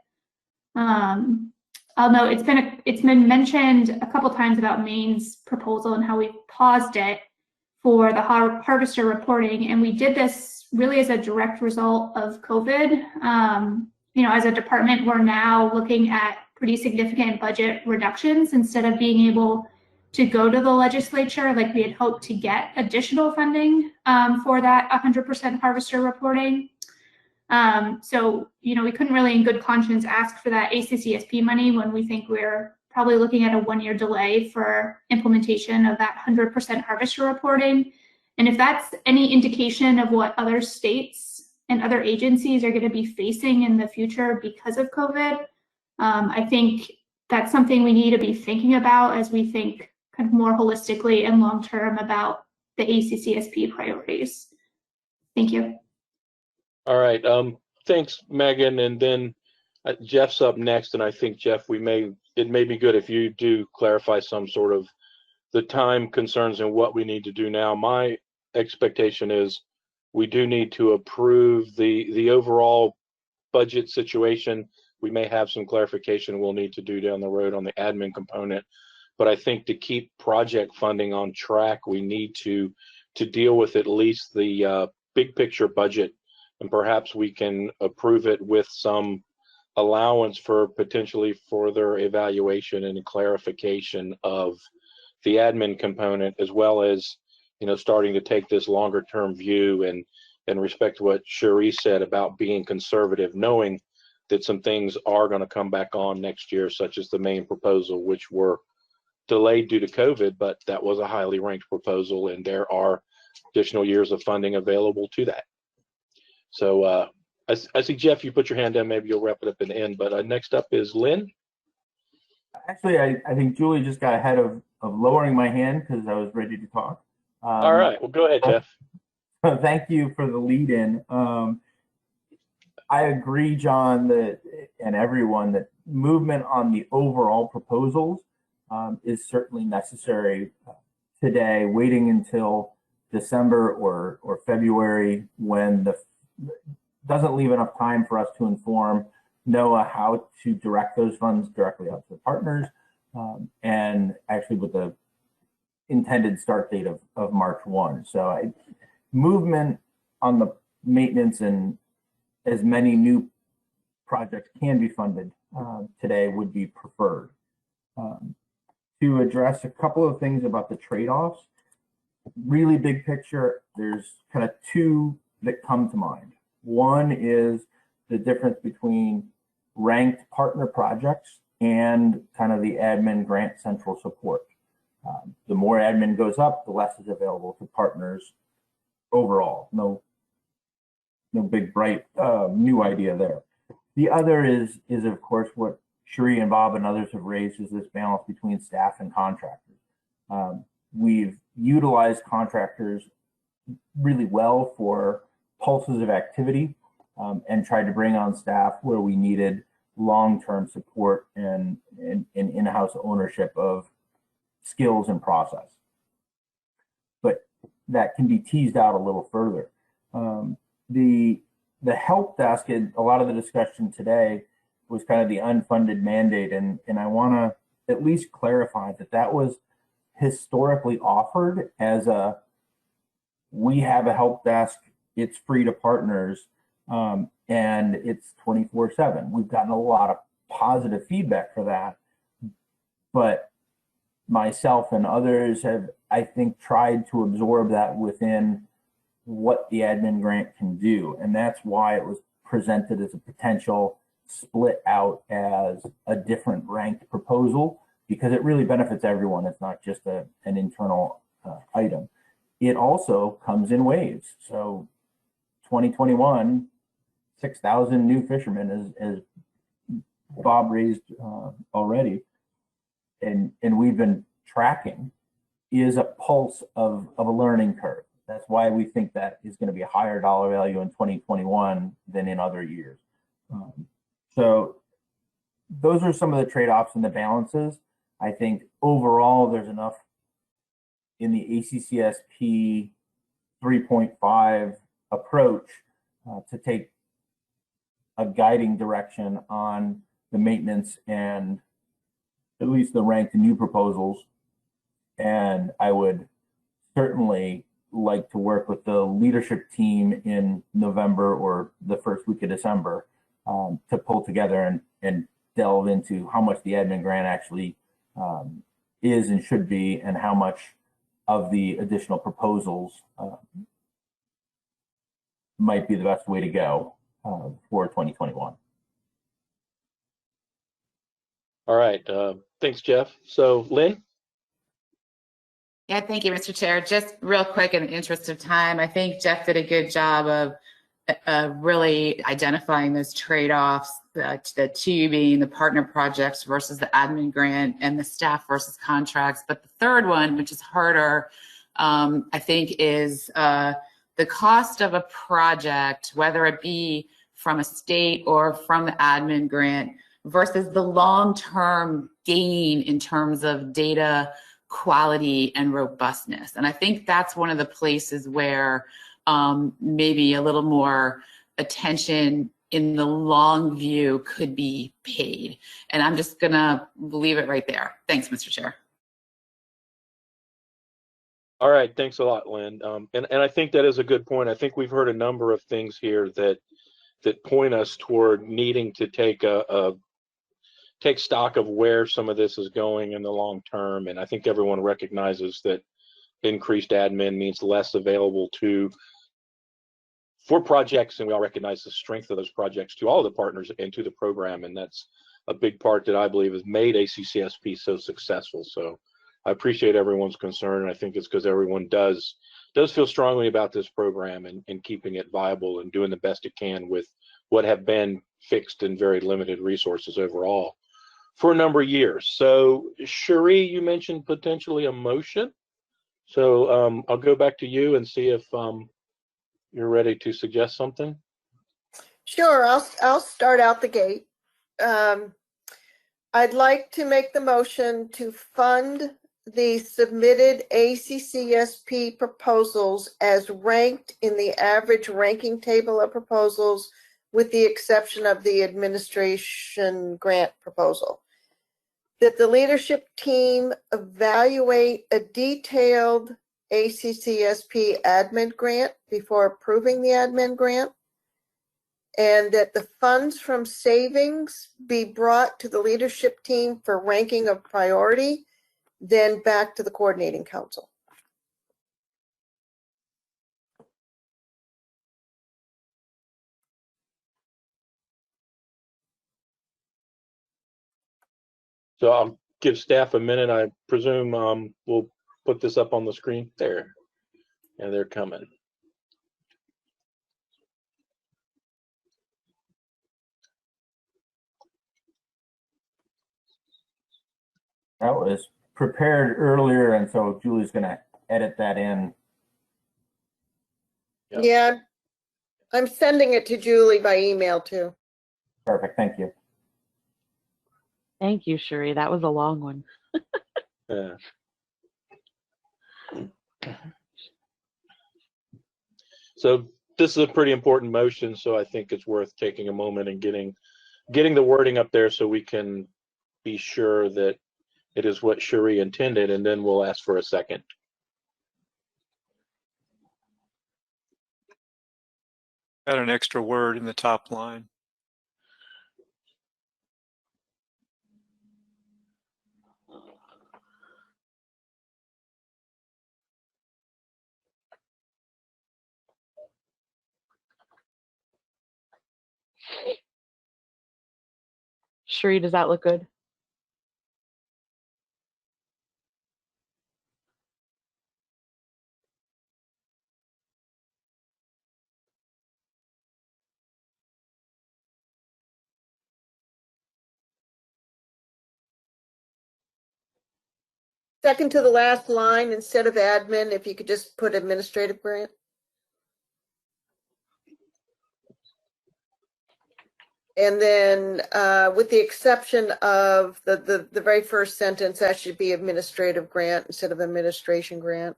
Although it's been mentioned a couple times about Maine's proposal and how we paused it for the harvester reporting, and we did this really as a direct result of COVID. As a department, we're now looking at pretty significant budget reductions instead of being able to go to the legislature like we had hoped to get additional funding for that 100% harvester reporting. So, we couldn't really in good conscience ask for that ACCSP money when we think we're probably looking at a 1-year delay for implementation of that 100% harvester reporting. And if that's any indication of what other states and other agencies are going to be facing in the future because of COVID, I think that's something we need to be thinking about as we think kind of more holistically and long-term about the ACCSP priorities. Thank you. All right, thanks, Megan. And then Jeff's up next, and I think, Jeff, it may be good if you do clarify some sort of the time concerns and what we need to do now. My expectation is we do need to approve the overall budget situation. We may have some clarification we'll need to do down the road on the admin component, but I think to keep project funding on track, we need to deal with at least the big picture budget, and perhaps we can approve it with some allowance for potentially further evaluation and clarification of the admin component, as well as, you know, starting to take this longer term view and respect to what Cherie said about being conservative, knowing that some things are going to come back on next year, such as the main proposal, which were delayed due to COVID, but that was a highly ranked proposal, and there are additional years of funding available to that. So I see, Jeff, you put your hand down, maybe you'll wrap it up in the end, but next up is Lynn. Actually, I think Julie just got ahead of lowering my hand because I was ready to talk. All right, well, go ahead, Jeff. Thank you for the lead in. I agree, John, that, and everyone, that movement on the overall proposals is certainly necessary today. Waiting until December or February, when doesn't leave enough time for us to inform NOAA how to direct those funds directly out to the partners, and actually with the intended start date of March 1. So movement on the maintenance and as many new projects can be funded today would be preferred. To address a couple of things about the trade-offs, really big picture, there's kind of two that come to mind. One is the difference between ranked partner projects and kind of the admin grant central support. The more admin goes up, the less is available to partners overall. No big bright new idea there. The other is of course what Cherie and Bob and others have raised, is this balance between staff and contractors. We've utilized contractors really well for pulses of activity, and tried to bring on staff where we needed long-term support and in-house ownership of skills and process. But that can be teased out a little further. The help desk, and a lot of the discussion today was kind of the unfunded mandate, and I want to at least clarify that was historically offered as we have a help desk, it's free to partners, and it's 24/7. We've gotten a lot of positive feedback for that, but myself and others have, I think, tried to absorb that within what the admin grant can do. And that's why it was presented as a potential split out as a different ranked proposal, because it really benefits everyone. It's not just an internal item. It also comes in waves. So 2021, 6,000 new fishermen, as Bob raised already, and we've been tracking, is a pulse of a learning curve. That's why we think that is going to be a higher dollar value in 2021 than in other years. So those are some of the trade-offs and the balances. I think overall there's enough in the ACCSP 3.5 approach to take a guiding direction on the maintenance and at least the ranked new proposals. And I would certainly like to work with the leadership team in November or the first week of December to pull together and delve into how much the admin grant actually is and should be, and how much of the additional proposals might be the best way to go for 2021. All right, thanks, Jeff. So Lynn? Yeah, thank you, Mr. Chair. Just real quick, in the interest of time, I think Jeff did a good job of really identifying those trade-offs, the two being the partner projects versus the admin grant and the staff versus contracts. But the third one, which is harder, I think, is the cost of a project, whether it be from a state or from the admin grant, versus the long-term gain in terms of data quality and robustness. And I think that's one of the places where maybe a little more attention in the long view could be paid. And I'm just gonna leave it right there. Thanks, Mr. Chair. All right, thanks a lot, Lynn. And I think that is a good point. I think we've heard a number of things here that point us toward needing to take a take stock of where some of this is going in the long term. And I think everyone recognizes that increased admin means less available for projects, and we all recognize the strength of those projects to all of the partners and to the program, and that's a big part that I believe has made ACCSP so successful. So I appreciate everyone's concern, and I think it's because everyone does feel strongly about this program and keeping it viable and doing the best it can with what have been fixed and very limited resources overall for a number of years. So Cherie, you mentioned potentially a motion. So I'll go back to you and see if you're ready to suggest something. Sure, I'll start out the gate. I'd like to make the motion to fund the submitted ACCSP proposals as ranked in the average ranking table of proposals, with the exception of the administration grant proposal. That the leadership team evaluate a detailed ACCSP admin grant before approving the admin grant, and that the funds from savings be brought to the leadership team for ranking of priority, then back to the coordinating council. So I'll give staff a minute. I presume we'll put this up on the screen there, and they're coming. That was prepared earlier, and so Julie's going to edit that in. Yeah. Yeah, I'm sending it to Julie by email too. Perfect. Thank you. Thank you, Cherie. That was a long one. Yeah. So this is a pretty important motion, so I think it's worth taking a moment and getting the wording up there so we can be sure that it is what Cherie intended, and then we'll ask for a second. Add an extra word in the top line. Cherie, does that look good? Second to the last line, instead of admin, if you could just put administrative grant. And then with the exception of the very first sentence, that should be administrative grant instead of administration grant.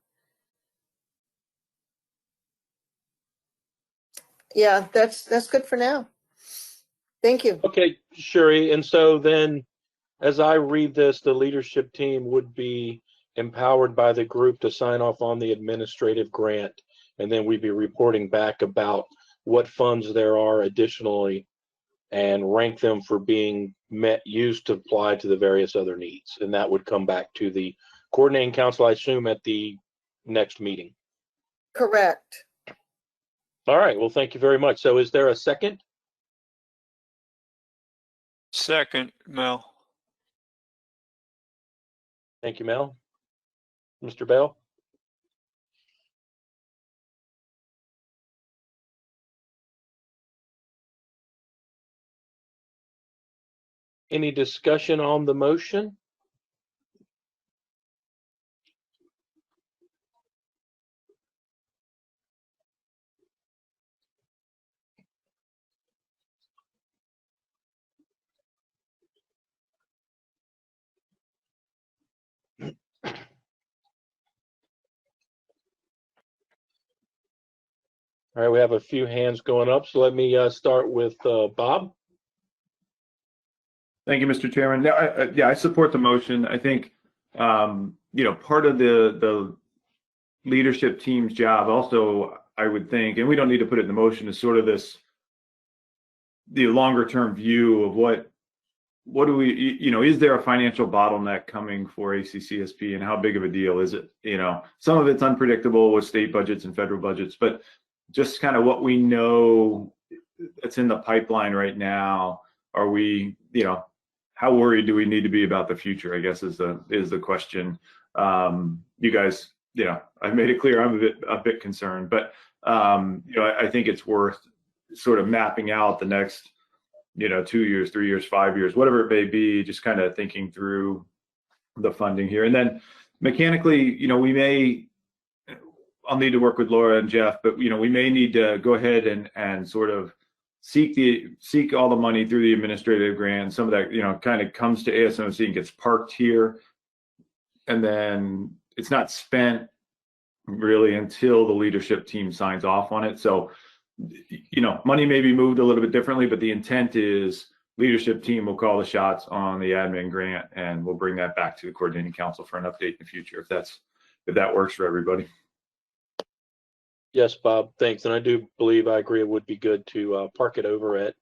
Yeah, that's good for now. Thank you. Okay, Cherie, and so then as I read this, the leadership team would be empowered by the group to sign off on the administrative grant, and then we'd be reporting back about what funds there are additionally and rank them for being used to apply to the various other needs. And that would come back to the coordinating council, I assume, at the next meeting. Correct. All right, well, thank you very much. So is there a second? Second, Mel. Thank you, Mel. Mr. Bell? Any discussion on the motion? All right, we have a few hands going up, so let me start with Bob. Thank you, Mr. Chairman. Yeah, I support the motion. I think, part of the leadership team's job also, I would think, and we don't need to put it in the motion, is sort of the longer term view of what what do we, is there a financial bottleneck coming for ACCSP, and how big of a deal is it? Some of it's unpredictable with state budgets and federal budgets, but just kind of what we know that's in the pipeline right now. Are we, how worried do we need to be about the future, I guess is the question. You guys, I've made it clear I'm a bit concerned, but I think it's worth sort of mapping out the next 2 years, 3 years, 5 years, whatever it may be, just kind of thinking through the funding here. And then mechanically, I'll need to work with Laura and Jeff, but we may need to go ahead and sort of seek all the money through the administrative grant. Some of that, kind of comes to ASMC and gets parked here, and then it's not spent really until the leadership team signs off on it. So money may be moved a little bit differently, but the intent is leadership team will call the shots on the admin grant, and we'll bring that back to the coordinating council for an update in the future, if that works for everybody. Yes, Bob, thanks. And I do believe, I agree, it would be good to park it over at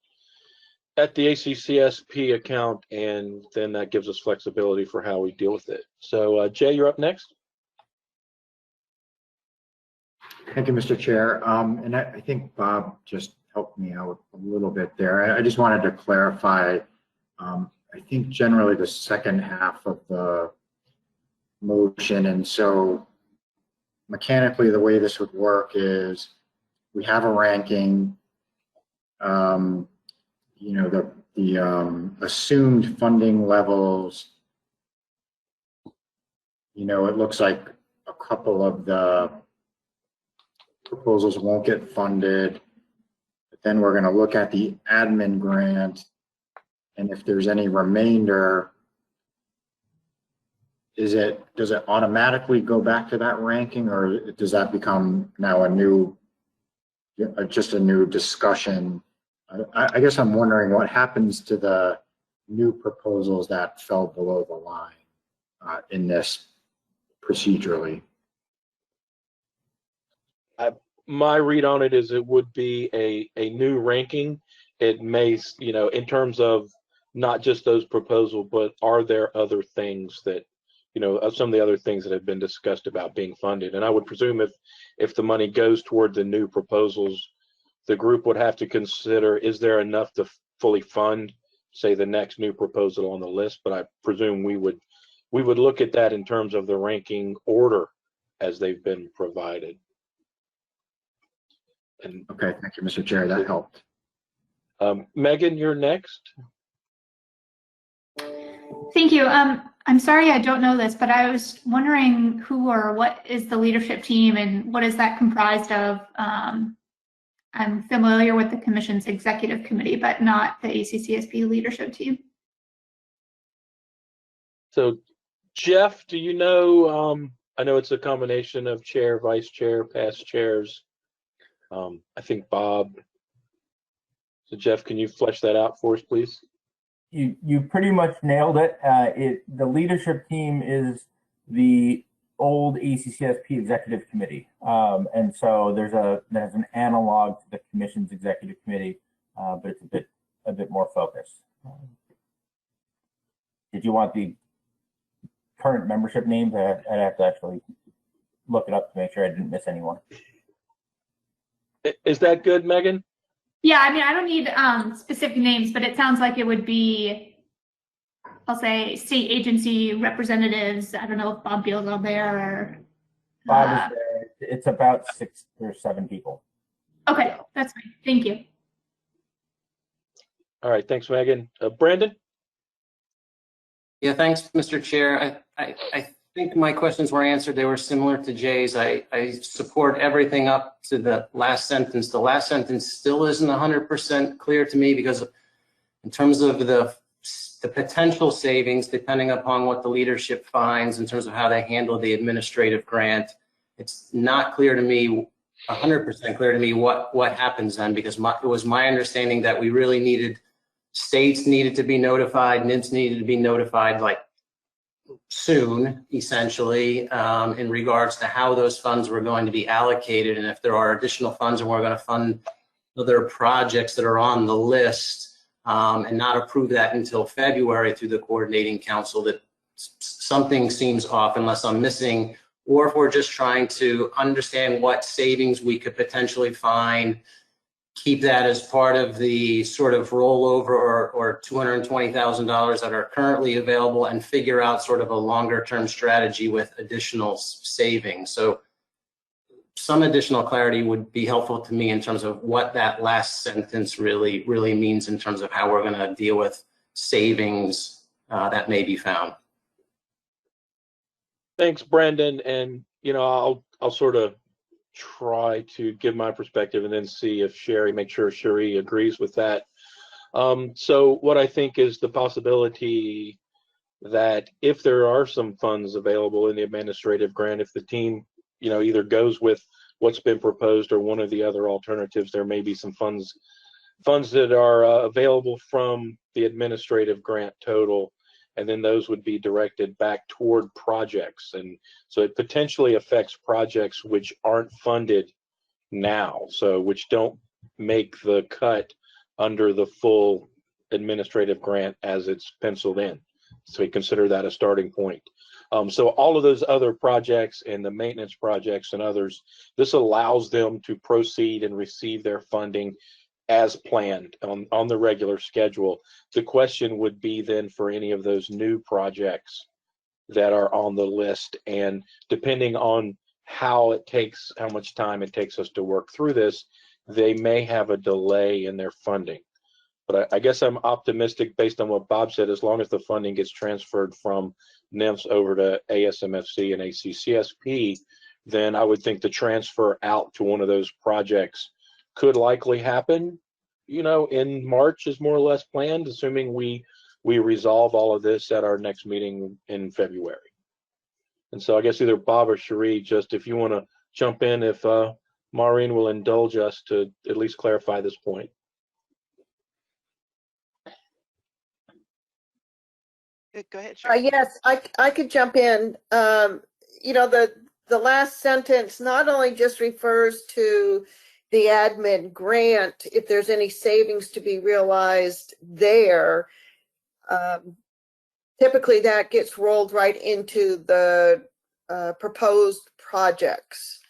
the ACCSP account, and then that gives us flexibility for how we deal with it. So Jay, you're up next. Thank you, Mr. Chair. And I think Bob just helped me out a little bit there. I just wanted to clarify. I think generally the second half of the motion, and so mechanically the way this would work is we have a ranking. The assumed funding levels. It looks like a couple of the proposals won't get funded, but then we're going to look at the admin grant, and if there's any remainder, does it automatically go back to that ranking, or does that become now just a new discussion? I guess I'm wondering what happens to the new proposals that fell below the line in this procedurally. My read on it is it would be a new ranking. It may, in terms of not just those proposals, but are there other things that, some of the other things that have been discussed about being funded. And I would presume if the money goes toward the new proposals, the group would have to consider, is there enough to fully fund, say, the next new proposal on the list? But I presume we would look at that in terms of the ranking order as they've been provided. And okay, thank you, Mr. Chair. That helped. Megan, you're next. Thank you. I'm sorry I don't know this, but I was wondering who or what is the leadership team and what is that comprised of? I'm familiar with the Commission's executive committee, but not the ACCSP leadership team. So, Jeff, do you know, I know it's a combination of chair, vice chair, past chairs. I think Bob. So Jeff, can you flesh that out for us, please? You pretty much nailed it. The leadership team is the old ACCSP executive committee, and so there's an analog to the Commission's executive committee, but it's a bit more focused. Did you want the current membership names? I'd have to actually look it up to make sure I didn't miss anyone. Is that good, Megan? Yeah, I mean, I don't need specific names, but it sounds like it would be, I'll say, state agency representatives. I don't know if Bob Beal's on there or. Bob is there. It's about 6 or 7 people. Okay, that's fine. Thank you. All right, thanks, Megan. Brandon? Yeah, thanks, Mr. Chair. I think my questions were answered. They were similar to Jay's. I support everything up to the last sentence. The last sentence still isn't 100% clear to me because in terms of the potential savings, depending upon what the leadership finds in terms of how they handle the administrative grant, it's not clear to me, 100% clear to me what happens then, because it was my understanding that we really needed, states needed to be notified, NIDS needed to be notified like soon, essentially, in regards to how those funds were going to be allocated, and if there are additional funds and we're going to fund other projects that are on the list, and not approve that until February through the coordinating council, that something seems off unless I'm missing, or if we're just trying to understand what savings we could potentially find, keep that as part of the sort of rollover or $220,000 that are currently available, and figure out sort of a longer term strategy with additional savings. So some additional clarity would be helpful to me in terms of what that last sentence really means in terms of how we're going to deal with savings that may be found. Thanks, Brendan. And, you know, I'll sort of try to give my perspective and then see if make sure Sherry agrees with that. So what I think is the possibility that if there are some funds available in the administrative grant, if the team, you know, either goes with what's been proposed or one of the other alternatives, there may be some funds that are available from the administrative grant total, and then those would be directed back toward projects. And so it potentially affects projects which aren't funded now, so which don't make the cut under the full administrative grant as it's penciled in. So we consider that a starting point. So all of those other projects and the maintenance projects and others, this allows them to proceed and receive their funding as planned on the regular schedule. The question would be then for any of those new projects that are on the list, and depending on how much time it takes us to work through this, they may have a delay in their funding. But I guess I'm optimistic based on what Bob said, as long as the funding gets transferred from NIMS over to ASMFC and ACCSP, then I would think the transfer out to one of those projects could likely happen, you know, in March is more or less planned, assuming we resolve all of this at our next meeting in February. And so I guess either Bob or Cherie, just if you want to jump in, if Maureen will indulge us to at least clarify this point. Go ahead, Cherie. Yes, I could jump in. You know, the last sentence not only just refers to the admin grant, if there's any savings to be realized there, typically that gets rolled right into the proposed projects.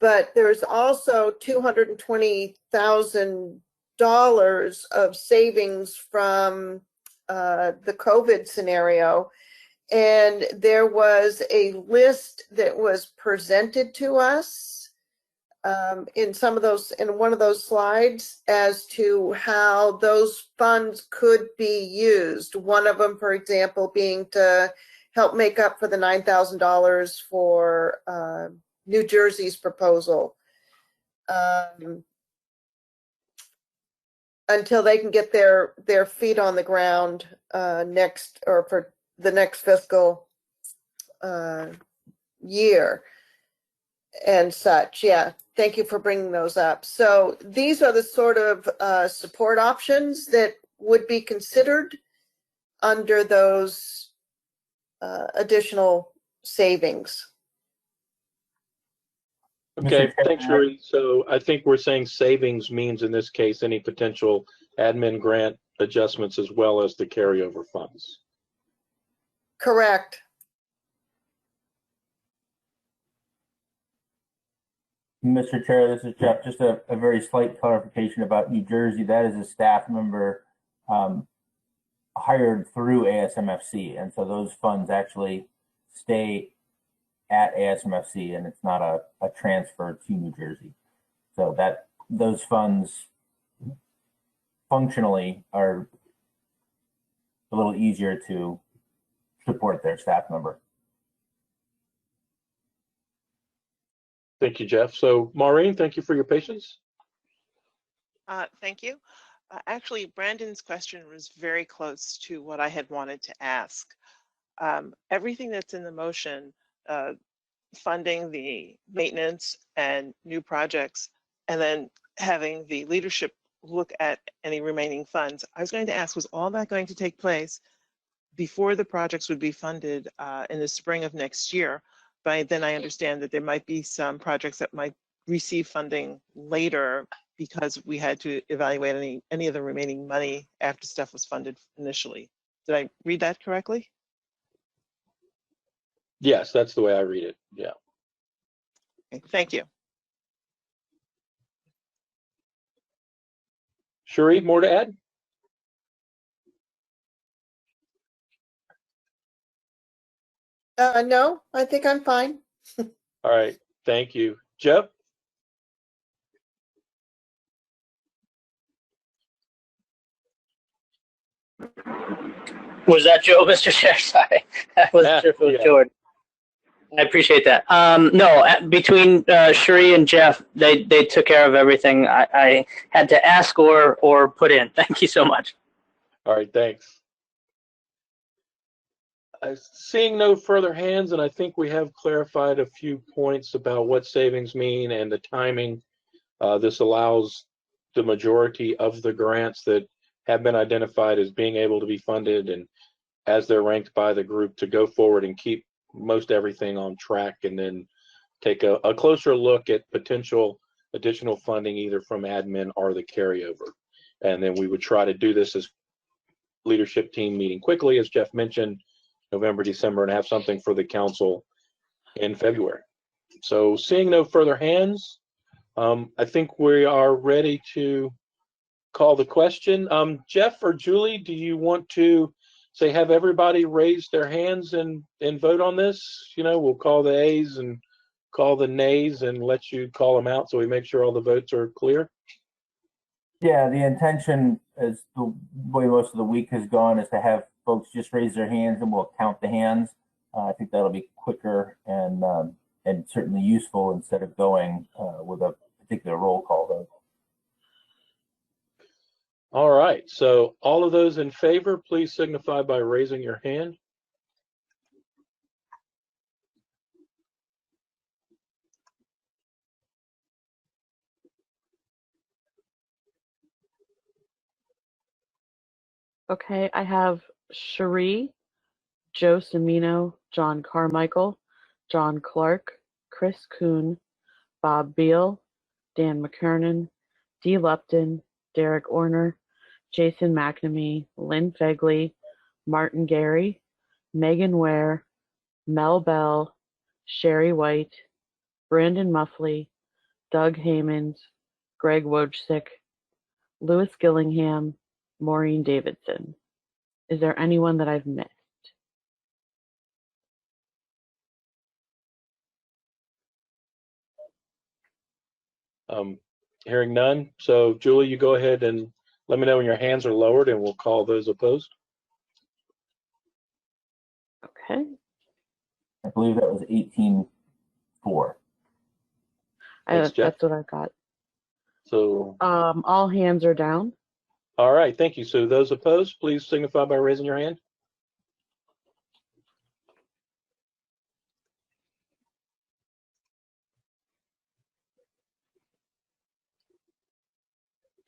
But there's also $220,000 of savings from the COVID scenario. And there was a list that was presented to us in one of those slides as to how those funds could be used. One of them, for example, being to help make up for the $9,000 for New Jersey's proposal until they can get their feet on the ground for the next fiscal year and such. Yeah, thank you for bringing those up. So these are the sort of support options that would be considered under those additional savings. Okay, thanks, Sherry. So I think we're saying savings means in this case any potential admin grant adjustments as well as the carryover funds. Correct. Mr. Chair, this is Jeff. Just a very slight clarification about New Jersey. That is a staff member hired through ASMFC, and so those funds actually stay at ASMFC, and it's not a transfer to New Jersey. So that those funds functionally are a little easier to support their staff member. Thank you, Jeff. So Maureen, thank you for your patience. Thank you. Actually, Brandon's question was very close to what I had wanted to ask. Everything that's in the motion, funding the maintenance and new projects, and then having the leadership look at any remaining funds. I was going to ask, was all that going to take place before the projects would be funded in the spring of next year? But then I understand that there might be some projects that might receive funding later because we had to evaluate any of the remaining money after stuff was funded initially. Did I read that correctly? Yes, that's the way I read it. Yeah. Okay, thank you. Sheree, more to add? No, I think I'm fine. All right, thank you. Jeff? Was that Joe, Mr. Chair? Sorry, I wasn't sure if it was Yeah. Jordan. I appreciate that. No, between Sheree and Jeff, they took care of everything I had to ask or put in. Thank you so much. All right, thanks. Seeing no further hands, and I think we have clarified a few points about what savings mean and the timing. This allows the majority of the grants that have been identified as being able to be funded and as they're ranked by the group to go forward and keep most everything on track, and then take a closer look at potential additional funding either from admin or the carryover. And then we would try to do this as leadership team meeting quickly, as Jeff mentioned, November, December, and have something for the council in February. So seeing no further hands, I think we are ready to call the question. Jeff or Julie, do you want to say have everybody raise their hands and vote on this? You know, we'll call the A's and call the nays and let you call them out so we make sure all the votes are clear. Yeah, the intention, as the way most of the week has gone, is to have folks just raise their hands and we'll count the hands. I think that'll be quicker and certainly useful instead of going with a particular roll call vote. All right, so all of those in favor, please signify by raising your hand. Okay, I have Sheree, Joe Cimino, John Carmichael, John Clark, Chris Kuhn, Bob Beal, Dan McKernan, Dee Lupton, Derek Orner, Jason McNamee, Lynn Fegley, Martin Gary, Megan Ware, Mel Bell, Sherry White, Brandon Muffley, Doug Haymans, Greg Wojcik, Louis Gillingham, Maureen Davidson. Is there anyone that I've missed? Hearing none. So Julie, you go ahead and let me know when your hands are lowered and we'll call those opposed. Okay. I believe that was 18-4. Thanks, Jeff. That's what I got. So all hands are down. all right, thank you. So those opposed, please signify by raising your hand.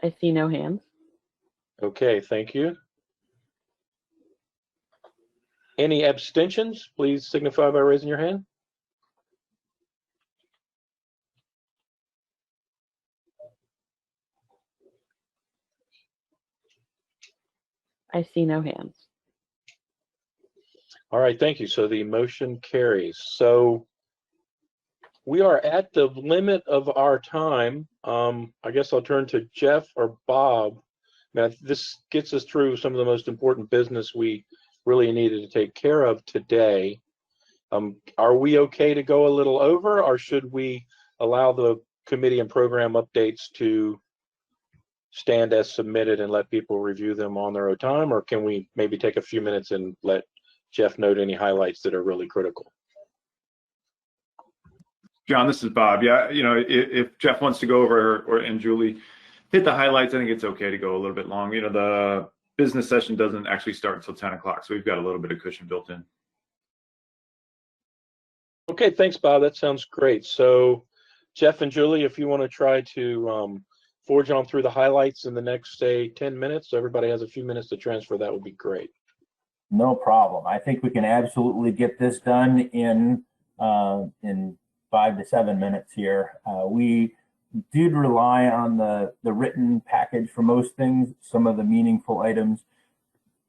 I see no hands. Okay, thank you. Any abstentions, please signify by raising your hand. I see no hands. All right, thank you. So the motion carries. So we are at the limit of our time. I guess I'll turn to Jeff or Bob. Now, this gets us through some of the most important business we really needed to take care of today. Are we okay to go a little over, or should we allow the committee and program updates to stand as submitted and let people review them on their own time, or can we maybe take a few minutes and let Jeff note any highlights that are really critical? John, this is Bob. Yeah, you know, if Jeff wants to go over and Julie hit the highlights, I think it's okay to go a little bit long. You know, the business session doesn't actually start until 10 o'clock, so we've got a little bit of cushion built in. Okay, thanks, Bob. That sounds great. So Jeff and Julie, if you want to try to forge on through the highlights in the next, say, 10 minutes, so everybody has a few minutes to transfer, that would be great. No problem. I think we can absolutely get this done in 5 to 7 minutes here. We did rely on the written package for most things. Some of the meaningful items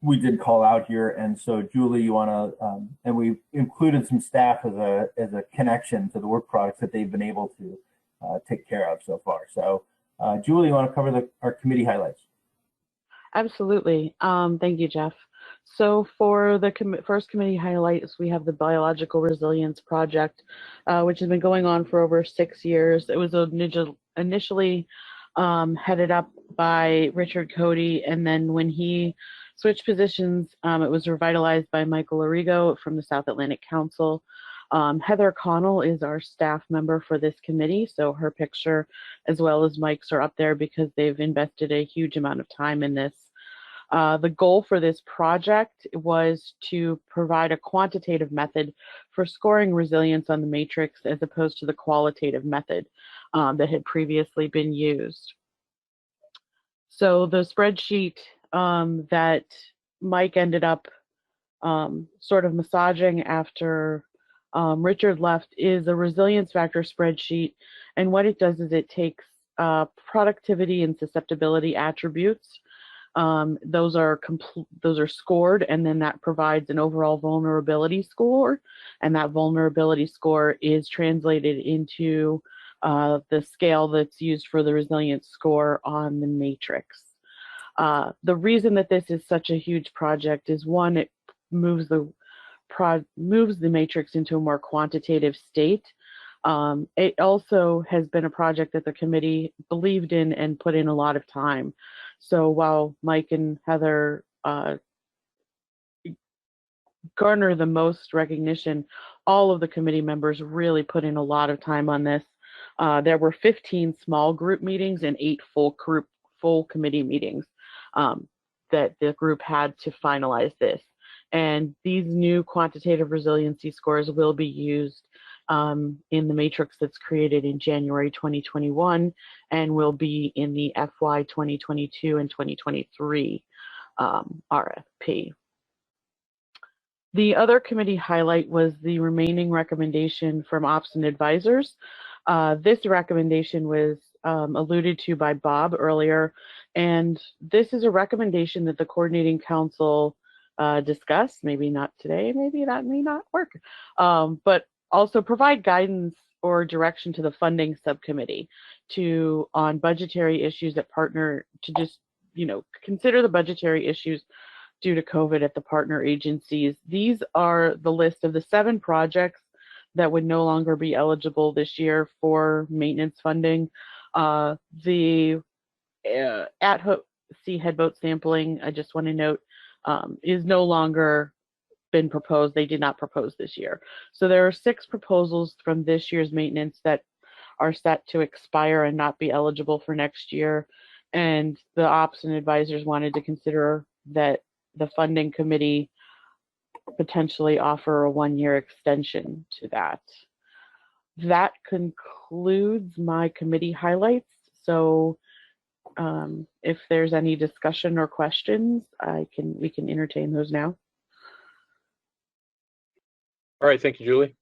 we did call out here, and so Julie, you want to, and we included some staff as a connection to the work products that they've been able to take care of so far. So, Julie, you want to cover our committee highlights? Absolutely. Thank you, Jeff. So for the first committee highlights, we have the Biological Resilience Project, which has been going on for over 6 years. It was initially headed up by Richard Cody, and then when he switched positions, it was revitalized by Michael Arrigo from the South Atlantic Council. Heather Connell is our staff member for this committee, so her picture as well as Mike's are up there because they've invested a huge amount of time in this. The goal for this project was to provide a quantitative method for scoring resilience on the matrix as opposed to the qualitative method that had previously been used. So the spreadsheet that Mike ended up sort of massaging after Richard left is a resilience factor spreadsheet, and what it does is it takes productivity and susceptibility attributes. Those are scored, and then that provides an overall vulnerability score, and that vulnerability score is translated into the scale that's used for the resilience score on the matrix. The reason that this is such a huge project is, one, it moves the matrix into a more quantitative state. It also has been a project that the committee believed in and put in a lot of time. So while Mike and Heather garner the most recognition, all of the committee members really put in a lot of time on this. There were 15 small group meetings and 8 full committee meetings that the group had to finalize this. And these new quantitative resiliency scores will be used in the matrix that's created in January 2021 and will be in the FY 2022 and 2023 RFP. The other committee highlight was the remaining recommendation from ops and advisors. This recommendation was alluded to by Bob earlier, and this is a recommendation that the coordinating council discussed, maybe not today, maybe that may not work, but also provide guidance or direction to the funding subcommittee on budgetary issues that partner to just, consider the budgetary issues due to COVID at the partner agencies. These are the list of the 7 projects that would no longer be eligible this year for maintenance funding. The at-sea headboat sampling, I just want to note, is no longer been proposed. They did not propose this year. So there are 6 proposals from this year's maintenance that are set to expire and not be eligible for next year. And the ops and advisors wanted to consider that the funding committee potentially offer a 1-year extension to that. That concludes my committee highlights. So if there's any discussion or questions, we can entertain those now. All right, thank you, Julie.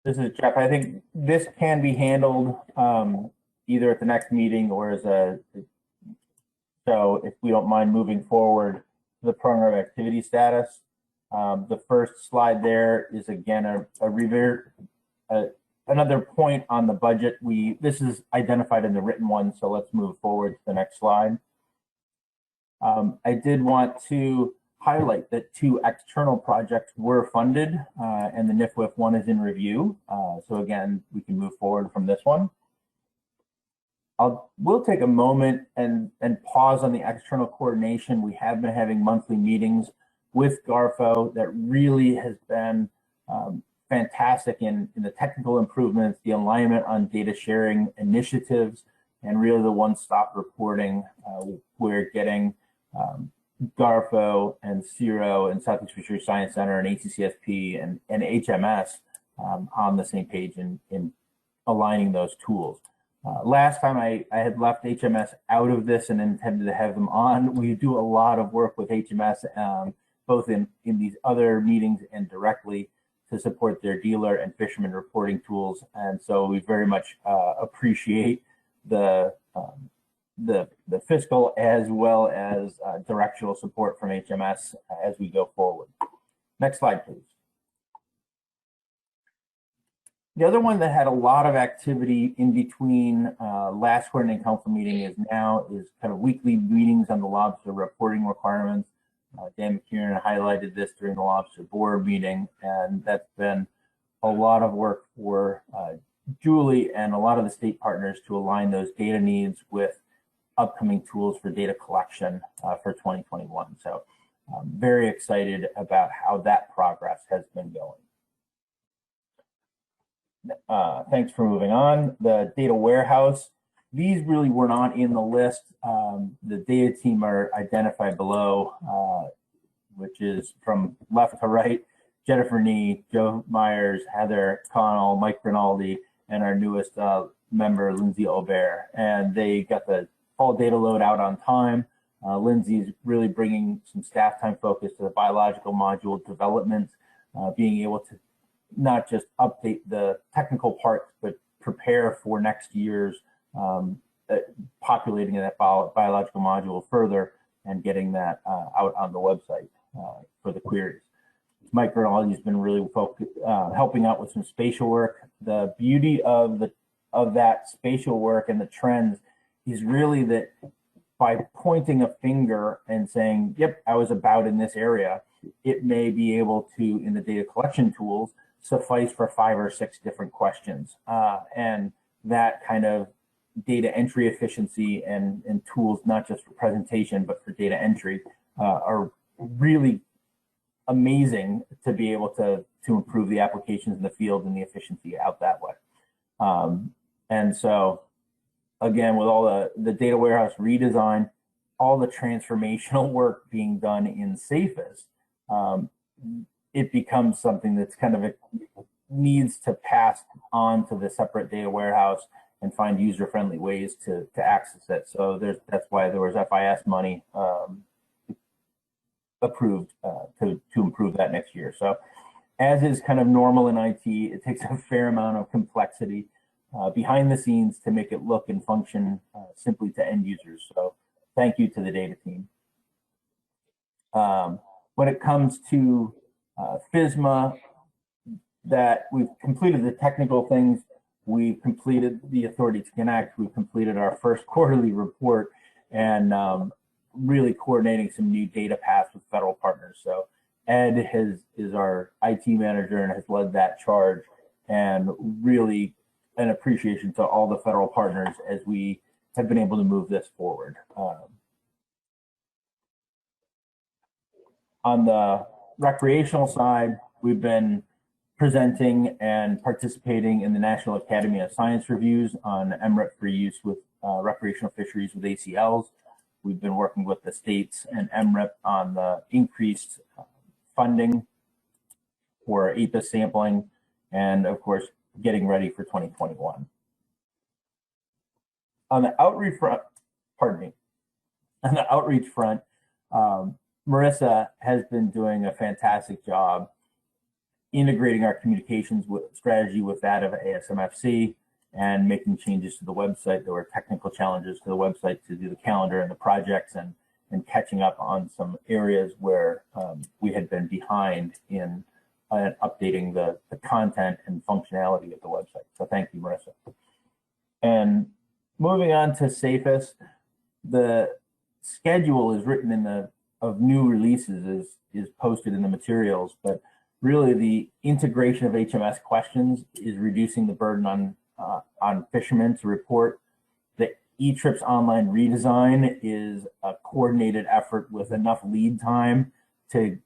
This is Jeff. I think this can be handled either at the next meeting or so if we don't mind moving forward to the program activity status. The first slide there is again another point on the budget. This is identified in the written one, so let's move forward to the next slide. I did want to highlight that 2 external projects were funded and the NIFWIF one is in review. So again, we can move forward from this one. We'll take a moment and pause on the external coordination. We have been having monthly meetings with GARFO that really has been fantastic in the technical improvements, the alignment on data sharing initiatives, and really the one-stop reporting. We're getting GARFO and CIRO and Southeast Fisheries Science Center and ACCSP and HMS on the same page in aligning those tools. Last time I had left HMS out of this and intended to have them on. We do a lot of work with HMS, both in these other meetings and directly. to support their dealer and fisherman reporting tools. And so we very much appreciate the fiscal as well as directional support from HMS as we go forward. Next slide, please. The other one that had a lot of activity in between last coordinating council meeting is kind of weekly meetings on the lobster reporting requirements. Dan McKiernan highlighted this during the lobster board meeting, and that's been a lot of work for Julie and a lot of the state partners to align those data needs with upcoming tools for data collection for 2021. So I'm very excited about how that progress has been going. Thanks for moving on. The data warehouse, these really were not in the list. The data team are identified below, which is from left to right: Jennifer Nee, Joe Myers, Heather Connell, Mike Rinaldi, and our newest member, Lindsay Aubert. And they got the full data load out on time. Lindsay's really bringing some staff time focus to the biological module development, being able to not just update the technical parts, but prepare for next year's populating that biological module further and getting that out on the website for the queries. Mike Rinaldi has been really helping out with some spatial work. The beauty of that spatial work and the trends is really that by pointing a finger and saying, yep, I was about in this area, it may be able to, in the data collection tools, suffice for 5 or 6 different questions. And that kind of data entry efficiency and tools, not just for presentation, but for data entry, are really amazing to be able to improve the applications in the field and the efficiency out that way. And so, again, with all the data warehouse redesign, all the transformational work being done in SAFES, it becomes something that's kind of needs to pass on to the separate data warehouse and find user-friendly ways to access it. So that's why there was FIS money approved to improve that next year. So as is kind of normal in IT, it takes a fair amount of complexity behind the scenes to make it look and function simply to end users. So thank you to the data team. When it comes to FSMA, that we've completed the technical things, we've completed the authority to connect, we've completed our first quarterly report, and really coordinating some new data paths with federal partners. So Ed is our IT manager and has led that charge, and really an appreciation to all the federal partners as we have been able to move this forward. On the recreational side, we've been presenting and participating in the National Academy of Science reviews on MREP for use with recreational fisheries with ACLs. We've been working with the states and MREP on the increased funding for APIS sampling, and of course, getting ready for 2021. On the outreach front, on the outreach front, Marissa has been doing a fantastic job integrating our communications strategy with that of ASMFC and making changes to the website. There were technical challenges to the website to do the calendar and the projects, and catching up on some areas where we had been behind in updating the content and functionality of the website. So thank you, Marissa. And moving on to SAFES, the schedule is written in of new releases is posted in the materials, but really the integration of HMS questions is reducing the burden on fishermen to report. The eTrips online redesign is a coordinated effort with enough lead time to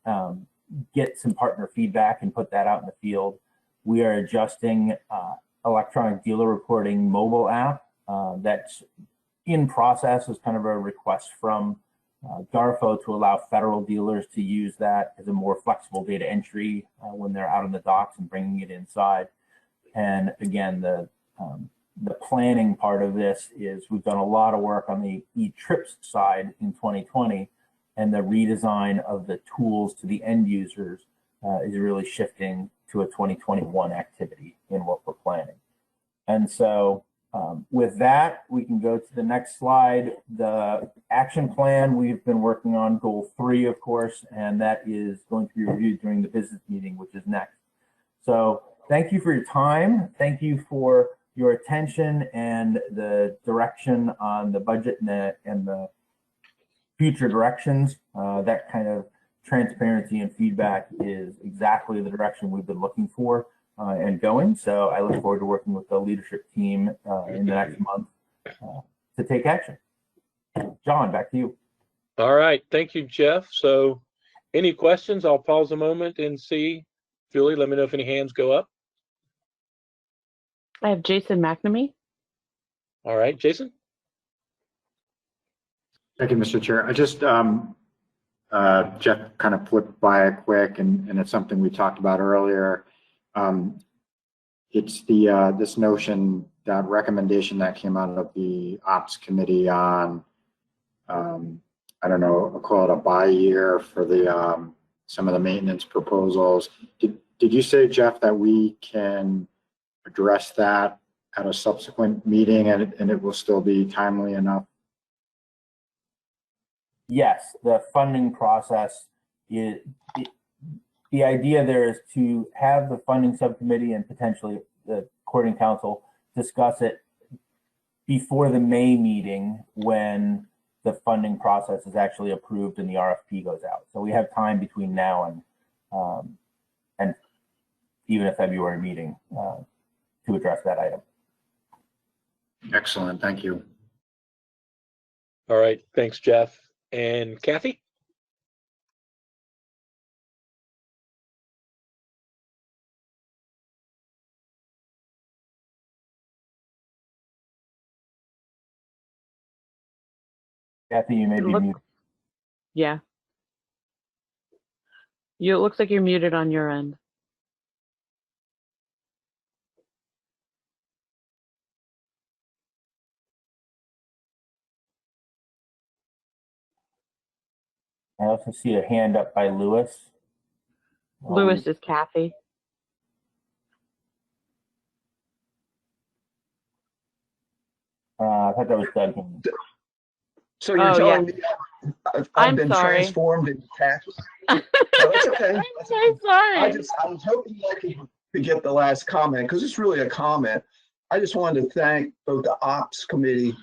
get some partner feedback and put that out in the field. We are adjusting electronic dealer reporting mobile app that's in process as kind of a request from GARFO to allow federal dealers to use that as a more flexible data entry when they're out on the docks and bringing it inside. And again, the planning part of this is we've done a lot of work on the eTrips side in 2020, and the redesign of the tools to the end users is really shifting to a 2021 activity in what we're planning. And so with that, we can go to the next slide. The action plan, we've been working on goal 3, of course, and that is going to be reviewed during the business meeting, which is next. So thank you for your time. Thank you for your attention and the direction on the budget and the future directions. That kind of transparency and feedback is exactly the direction we've been looking for and going. So I look forward to working with the leadership team in the next month to take action. John, back to you. All right, thank you, Jeff. So any questions? I'll pause a moment and see. Julie, let me know if any hands go up. I have Jason McNamee. All right, Jason. Thank you, Mr. Chair. I just, Jeff kind of flipped by it quick, and it's something we talked about earlier. It's the this notion, that recommendation that came out of the Ops Committee on, I don't know, I'll call it a bi-year for the some of the maintenance proposals. Did you say, Jeff, that we can address that at a subsequent meeting and it will still be timely enough? Yes, the funding process is, the idea there is to have the funding subcommittee and potentially the coordinating council discuss it before the May meeting when the funding process is actually approved and the RFP goes out. So we have time between now and even a February meeting to address that item. Excellent, thank you. All right, thanks, Jeff. And Kathy? Kathy, you may be muted. Yeah. It looks like you're muted on your end. I also see a hand up by Lewis. Lewis is Kathy. I thought that was Doug. So you're telling me I've been sorry. transformed into Kathy? No, it's okay. I'm so sorry. I was hoping I could get the last comment because it's really a comment. I just wanted to thank both the Ops Committee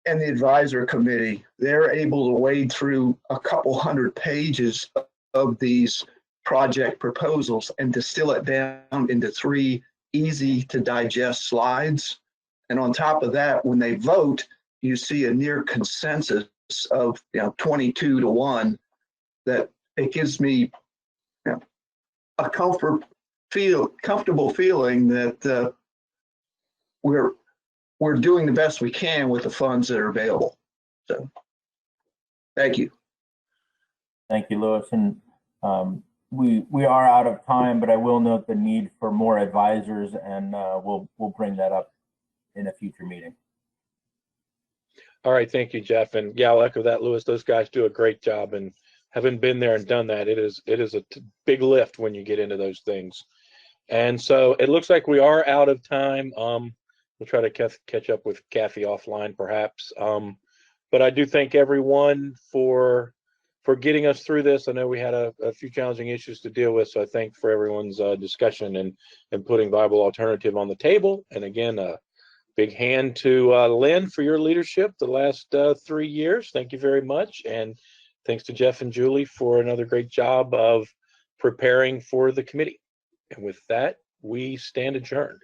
and the Advisor Committee. They're able to wade through a couple hundred pages of these project proposals and distill it down into 3 easy to digest slides. And on top of that, when they vote, you see a near consensus of 22-1. That it gives me a comfortable feeling that we're doing the best we can with the funds that are available. So, thank you. Thank you, Lewis. And we are out of time, but I will note the need for more advisors, and we'll bring that up in a future meeting. All right, thank you, Jeff. And yeah, I'll echo that, Lewis. Those guys do a great job, and having been there and done that, it is a big lift when you get into those things. And so it looks like we are out of time. We'll try to catch up with Kathy offline, perhaps. But I do thank everyone for getting us through this. I know we had a few challenging issues to deal with, so I thank for everyone's discussion and putting viable alternative on the table. And again, big hand to Lynn for your leadership the last 3 years. Thank you very much. And thanks to Jeff and Julie for another great job of preparing for the committee. And with that, we stand adjourned.